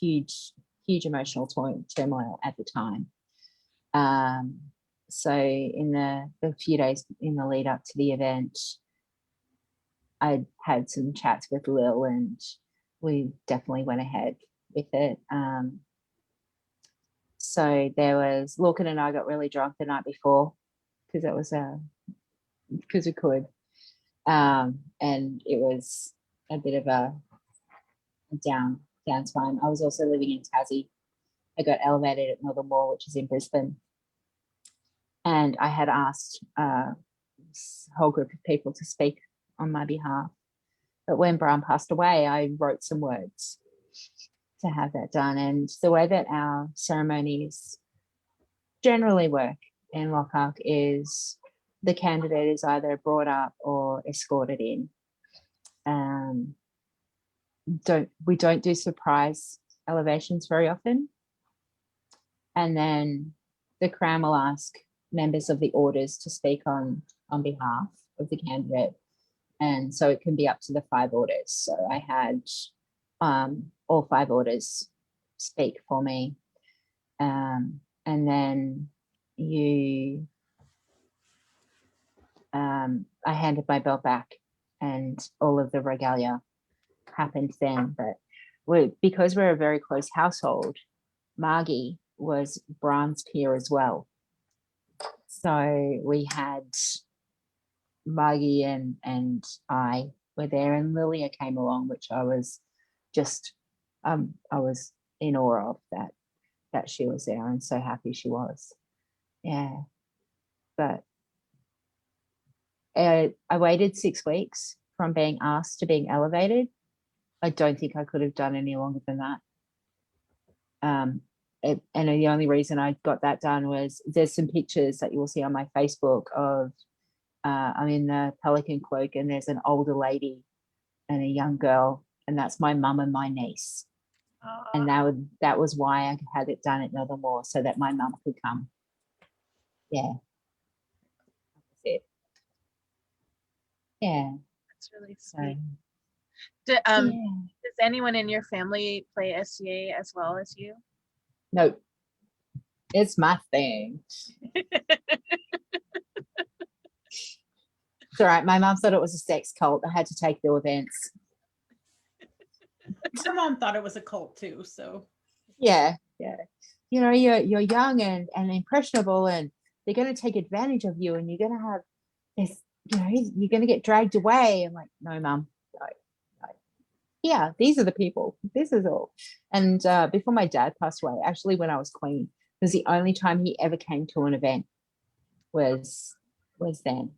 huge emotional turmoil at the time. So in the few days in the lead up to the event, I had some chats with Lil, and we definitely went ahead with it. So there was Lochac and I got really drunk the night before because it was because we could, and it was a bit of a down time. I was also living in Tassie. I got elevated at Northern Wall, which is in Brisbane, and I had asked a whole group of people to speak on my behalf. But when Brian passed away, I wrote some words to have that done. And the way that our ceremonies generally work in Lochac is the candidate is either brought up or escorted in. we don't do surprise elevations very often. And then the Crown will ask members of the orders to speak on behalf of the candidate. And so it can be up to the 5 orders. So I had all 5 orders speak for me. And then I handed my belt back and all of the regalia happened then. But because we're a very close household, Margie was bronze peer as well. So we had Margie and I were there, and Lilia came along, which I was just I was in awe of that she was there, and so happy she was. Yeah. But I waited 6 weeks from being asked to being elevated. I don't think I could have done any longer than that. And the only reason I got that done was there's some pictures that you will see on my Facebook of I'm in the pelican cloak and there's an older lady and a young girl, and that's my mum and my niece. And that was why I had it done at Nethermore, so that my mum could come. Yeah. That's it. Yeah. That's really So, sweet. yeah. Does anyone in your family play SCA as well as you? No, it's my thing. It's all right. My mum thought it was a sex cult. I had to take the events. My mom thought it was a cult too, so. Yeah. You know, you're young and impressionable, and they're going to take advantage of you, and you're going to have this, you know, you're going to get dragged away. I'm like, no, Mum, no. Yeah, these are the people. This is all. And before my dad passed away, actually, when I was queen, it was the only time he ever came to an event. Was then.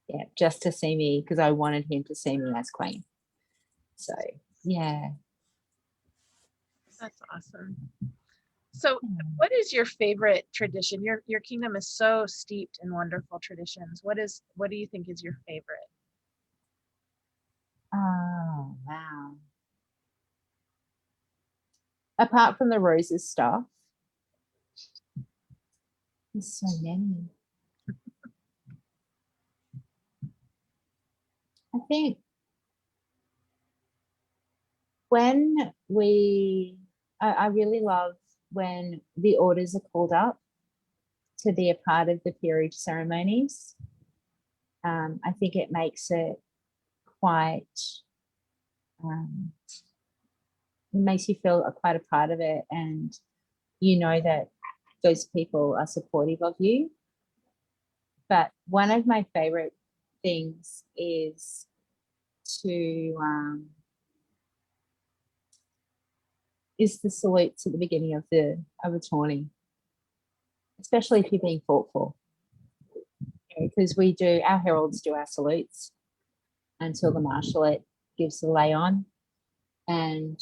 Yeah, just to see me, because I wanted him to see me as queen. So yeah. That's awesome. So what is your favorite tradition? Your kingdom is so steeped in wonderful traditions. What do you think is your favorite? Oh, wow. Apart from the roses stuff, there's so many. I think when I really love when the orders are called up to be a part of the peerage ceremonies. I think it makes it quite, it makes you feel quite a part of it, and you know that those people are supportive of you. But one of my favorite things is the salutes at the beginning of a tourney, especially if you're being fought for. Because our heralds do our salutes until the marshalette gives the lay on, and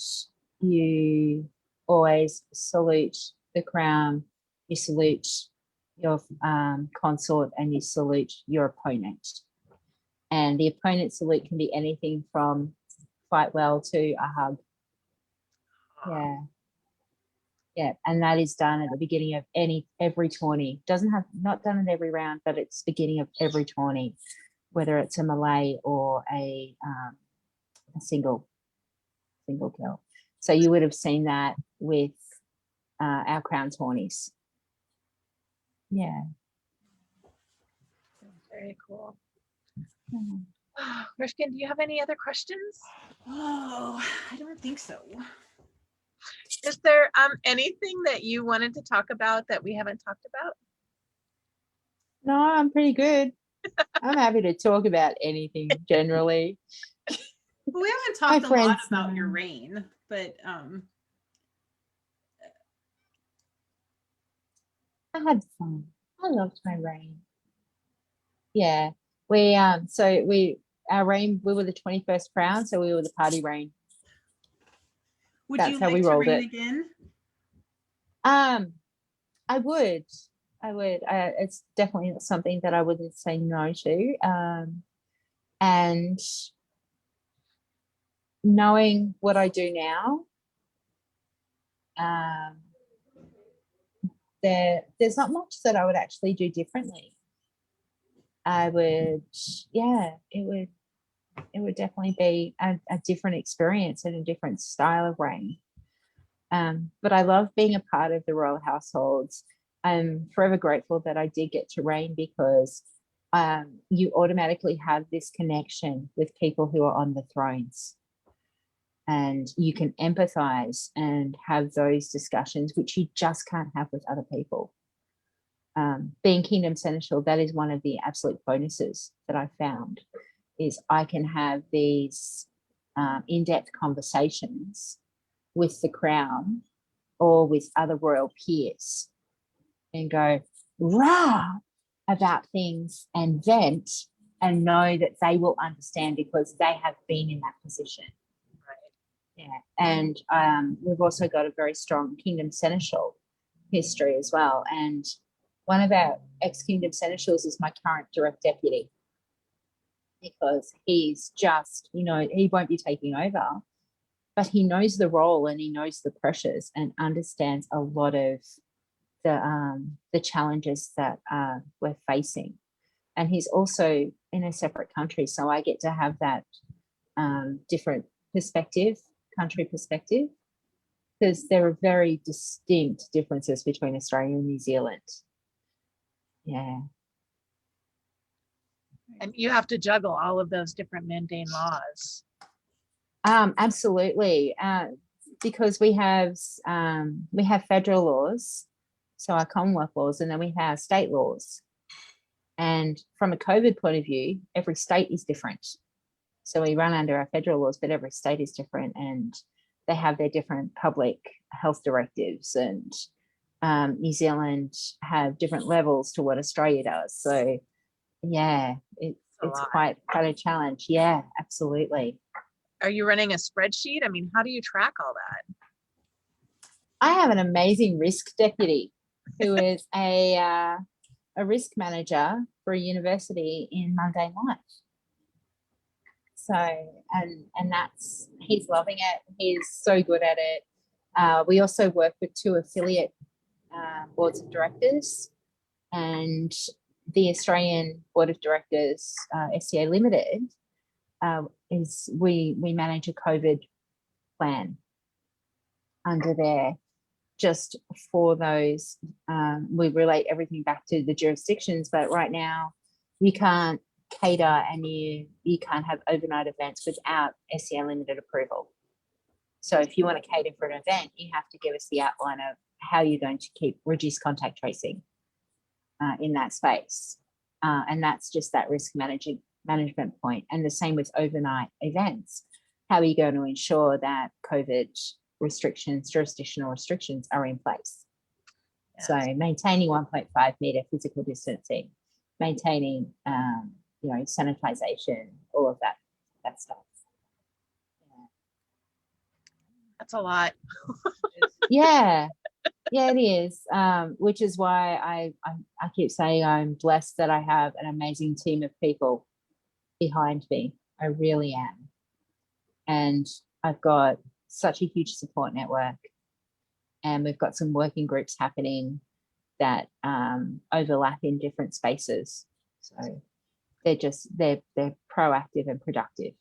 you always salute the crown, you salute your consort, and you salute your opponent. And the opponent salute can be anything from fight well to a hug. Yeah, and that is done at the beginning of every tourney. Not done in every round, but it's beginning of every tourney, whether it's a melee or a single kill. So you would have seen that with our crown tourneys. Yeah. Very cool. Rifkin, do you have any other questions? Oh, I don't think so. Is there anything that you wanted to talk about that we haven't talked about? No, I'm pretty good. I'm happy to talk about anything generally. Well, we haven't talked a lot friends about your know. reign, but I had fun. I loved my reign. Yeah. We our reign, we were the 21st crown, so we were the party reign. would That's you how like we to rolled reign it. again? I would. It's definitely something that I wouldn't say no to. And knowing what I do now, um, there's not much that I would actually do differently. I would, yeah, it would definitely be a different experience and a different style of reign. But I love being a part of the royal households. I'm forever grateful that I did get to reign, because you automatically have this connection with people who are on the thrones, and you can empathize and have those discussions, which you just can't have with other people. Being Kingdom Seneschal, that is one of the absolute bonuses that I found, is I can have these in-depth conversations with the crown or with other royal peers and go rah about things and vent and know that they will understand because they have been in that position. Right. Yeah. And we've also got a very strong Kingdom Seneschal history as well. And one of our ex-Kingdom Seneschals is my current direct deputy, because he's just, he won't be taking over, but he knows the role and he knows the pressures and understands a lot of the challenges that we're facing. And he's also in a separate country, so I get to have that different perspective, country perspective, because there are very distinct differences between Australia and New Zealand. Yeah. And you have to juggle all of those different mundane laws. Absolutely, because we have federal laws, so our Commonwealth laws, and then we have state laws. And from a COVID point of view, every state is different. So we run under our federal laws, but every state is different, and they have their different public health directives. And New Zealand have different levels to what Australia does. So yeah, it's quite a challenge. Yeah, absolutely. Are you running a spreadsheet? I mean, how do you track all that? I have an amazing risk deputy who is a risk manager for a university in mundane life. So, and he's loving it. He's so good at it. We also work with 2 affiliate boards of directors, and the Australian Board of Directors, SCA Limited, is we manage a COVID plan under there, just for those. We relate everything back to the jurisdictions, but right now you can't cater and you can't have overnight events without SCA Limited approval. So if you want to cater for an event, you have to give us the outline of how you're going to reduce contact tracing in that space. And that's just that risk management point. And the same with overnight events. How are you going to ensure that COVID restrictions, jurisdictional restrictions, are in place? Yes. So maintaining 1.5 meter physical distancing, maintaining sanitization, all of that stuff. That's a lot. Yeah, it is. Which is why I keep saying I'm blessed that I have an amazing team of people behind me. I really am. And I've got such a huge support network, and we've got some working groups happening that overlap in different spaces. So they're proactive and productive.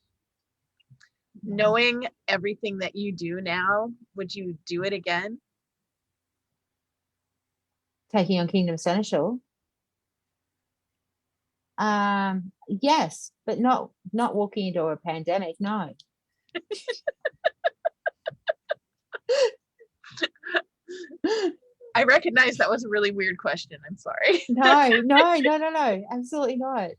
Knowing everything that you do now, would you do it again? Taking on Kingdom Seneschal? Yes, but not walking into a pandemic, no. I recognize that was a really weird question. I'm sorry. No, absolutely not.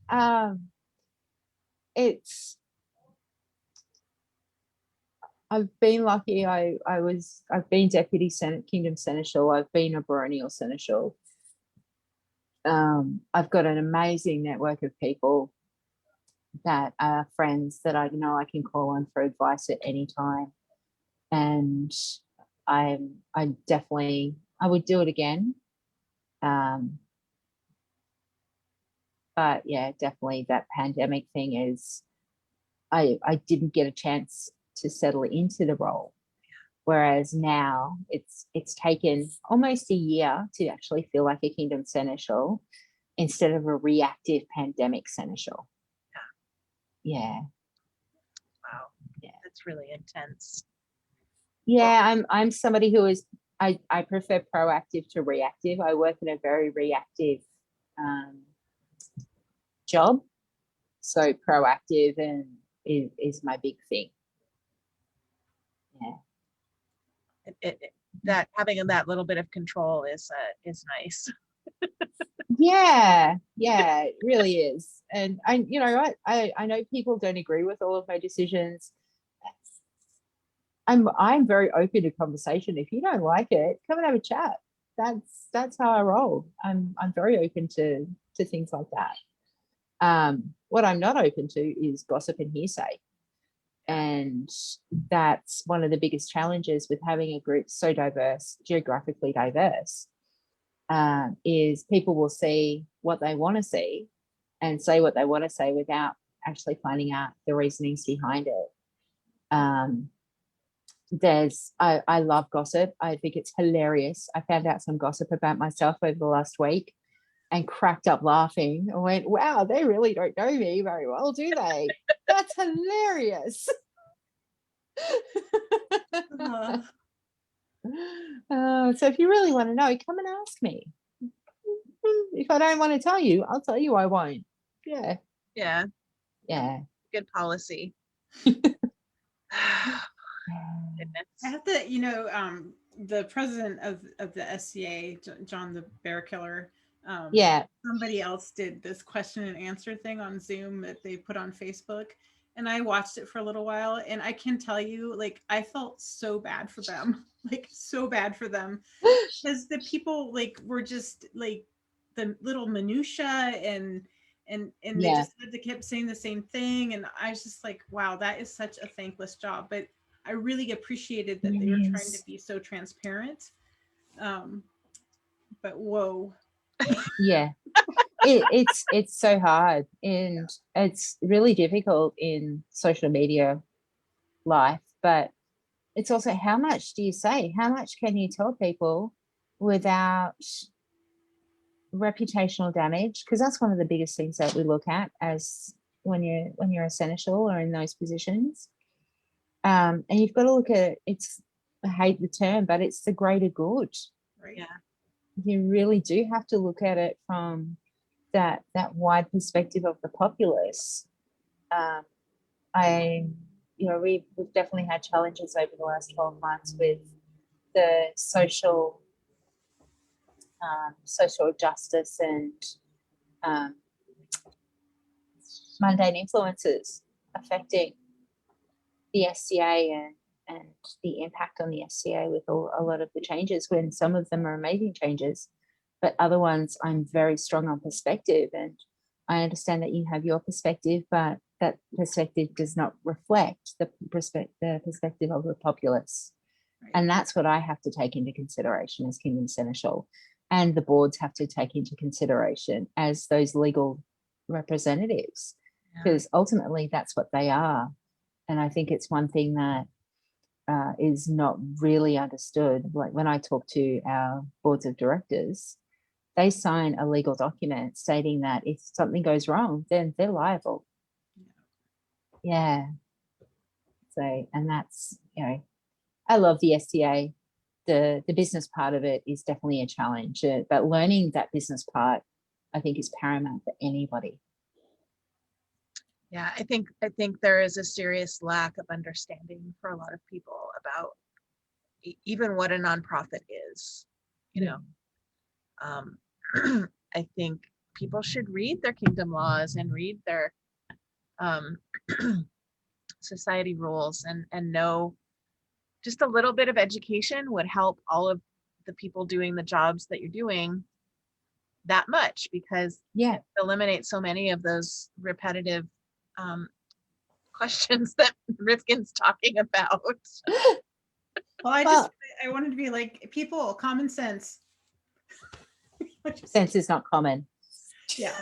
I've been lucky. I've been Deputy Kingdom Seneschal. I've been a Baronial Seneschal. I've got an amazing network of people that are friends that I know I can call on for advice at any time. And I would do it again. But yeah, definitely that pandemic thing is, I didn't get a chance to settle into the role. Whereas now it's taken almost a year to actually feel like a kingdom seneschal instead of a reactive pandemic seneschal. Yeah. Wow. Yeah. That's really intense. Yeah, I'm somebody who is I prefer proactive to reactive. I work in a very reactive job. So proactive and is my big thing. Yeah. That having that little bit of control is nice. Yeah, it really is. And I know people don't agree with all of my decisions. I'm very open to conversation. If you don't like it, come and have a chat. That's how I roll. I'm very open to things like that. What I'm not open to is gossip and hearsay. And that's one of the biggest challenges with having a group so diverse, geographically diverse, is people will see what they want to see and say what they want to say without actually finding out the reasonings behind it. I love gossip. I think it's hilarious. I found out some gossip about myself over the last week and cracked up laughing. I went, wow, they really don't know me very well, do they? That's hilarious. So if you really want to know, come and ask me. If I don't want to tell you, I'll tell you I won't. Yeah. Good policy. I have to, the president of the SCA, John the Bear Killer. Somebody else did this question and answer thing on Zoom that they put on Facebook, and I watched it for a little while, and I can tell you, like, I felt so bad for them, because the people were just like the little minutia and they just kept saying the same thing, and I was just like, wow, that is such a thankless job. But I really appreciated that they were trying to be so transparent. But whoa. Yeah. It's so hard, and it's really difficult in social media life, but it's also, how much do you say? How much can you tell people without reputational damage? Because that's one of the biggest things that we look at as when you're a seneschal or in those positions. And you've got to look at I hate the term, but it's the greater good. Right. Yeah. You really do have to look at it from that wide perspective of the populace. We've definitely had challenges over the last 12 months with the social justice and mundane influences affecting the SCA and the impact on the SCA with a lot of the changes, when some of them are amazing changes, but other ones I'm very strong on perspective, and I understand that you have your perspective, but that perspective does not reflect the perspective of the populace. Right. And that's what I have to take into consideration as Kingdom Seneschal, and the boards have to take into consideration as those legal representatives, because ultimately that's what they are. And I think it's one thing that is not really understood. Like when I talk to our boards of directors, they sign a legal document stating that if something goes wrong, then they're liable. Yeah. So, and that's, I love the STA. The business part of it is definitely a challenge, but learning that business part, I think, is paramount for anybody. Yeah, I think there is a serious lack of understanding for a lot of people about even what a nonprofit is. I think people should read their kingdom laws and read their society rules and know just a little bit of education would help all of the people doing the jobs that you're doing that much, because it eliminates so many of those repetitive questions that Rifkin's talking about. Well, I wanted to be like, people, common sense. Sense is not common. Yeah.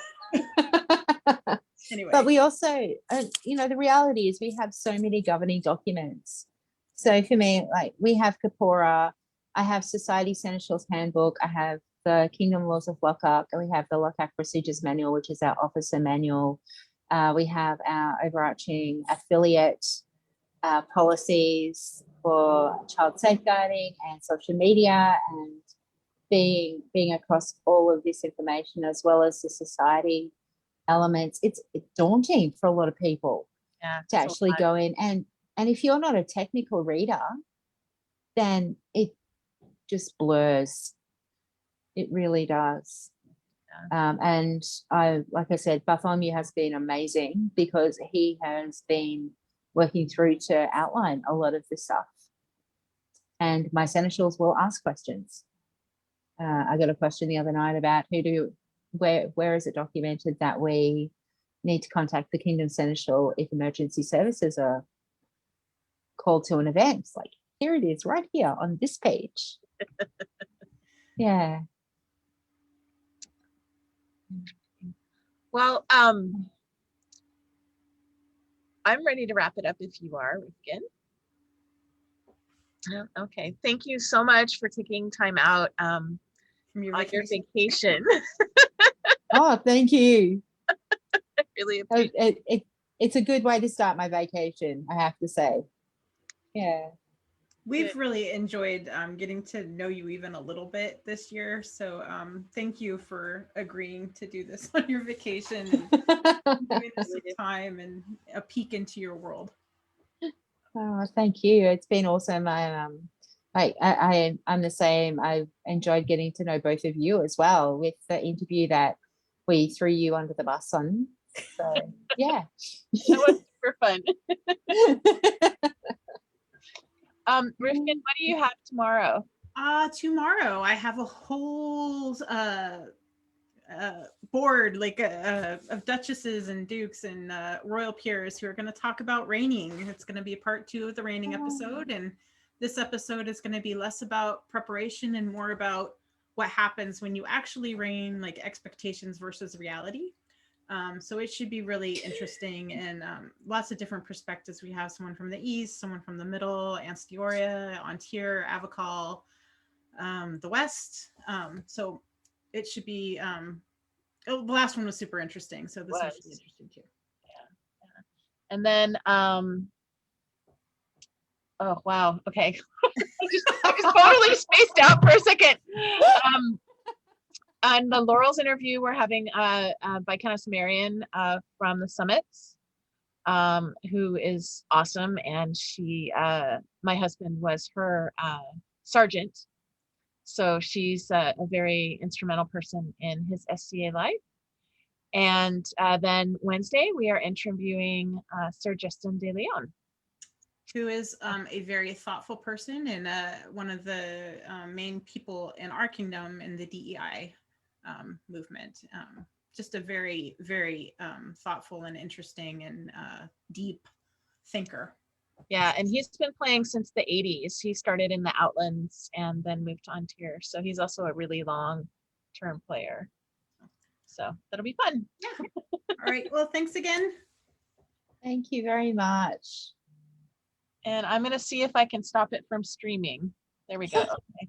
Anyway, But we also, the reality is we have so many governing documents. So for me, like we have Kapora, I have Society Seneschal's Handbook, I have the Kingdom Laws of Lockhart, and we have the Lochac Procedures Manual, which is our officer manual. We have our overarching affiliate policies for child safeguarding and social media, and being across all of this information, as well as the society elements. It's daunting for a lot of people Yeah. to actually go in, and if you're not a technical reader, then it just blurs. It really does. And like I said, Bartholomew has been amazing because he has been working through to outline a lot of the stuff, and my seneschals will ask questions. I got a question the other night about where is it documented that we need to contact the Kingdom Seneschal if emergency services are called to an event. It's like, here it is right here on this page. Yeah. Well, I'm ready to wrap it up if you are, Rifkin. Okay, thank you so much for taking time out from your on your vacation. vacation. Oh, thank you. I really appreciate It's a good way to start my vacation, I have to say. Yeah. We've really enjoyed getting to know you even a little bit this year. So thank you for agreeing to do this on your vacation and giving us some time and a peek into your world. Oh, thank you. It's been awesome. I'm the same. I've enjoyed getting to know both of you as well with the interview that we threw you under the bus on. So yeah. that was super fun. Rifkin, what do you have tomorrow? Tomorrow I have a whole board of duchesses and dukes and royal peers who are going to talk about reigning. It's going to be part 2 of the reigning episode, and this episode is going to be less about preparation and more about what happens when you actually reign, like expectations versus reality. So it should be really interesting, and lots of different perspectives. We have someone from the east, someone from the middle, Anstioria, Antir, Avical, the west. So it should be the last one was super interesting, so this one should be interesting too. Yeah. And then oh wow, okay. I just totally spaced out for a second. On the Laurel's interview, we're having by Countess Marion from the Summits, who is awesome, and she my husband was her sergeant. So she's a very instrumental person in his SCA life. And then Wednesday, we are interviewing Sir Justin de Leon, who is a very thoughtful person and one of the main people in our kingdom in the DEI movement. Just a very, very thoughtful and interesting and deep thinker. Yeah, and he's been playing since the 80s. He started in the Outlands and then moved to Antir. So he's also a really long-term player. So that'll be fun. Yeah. All right. Well, thanks again. Thank you very much. And I'm going to see if I can stop it from streaming. There we go. Okay.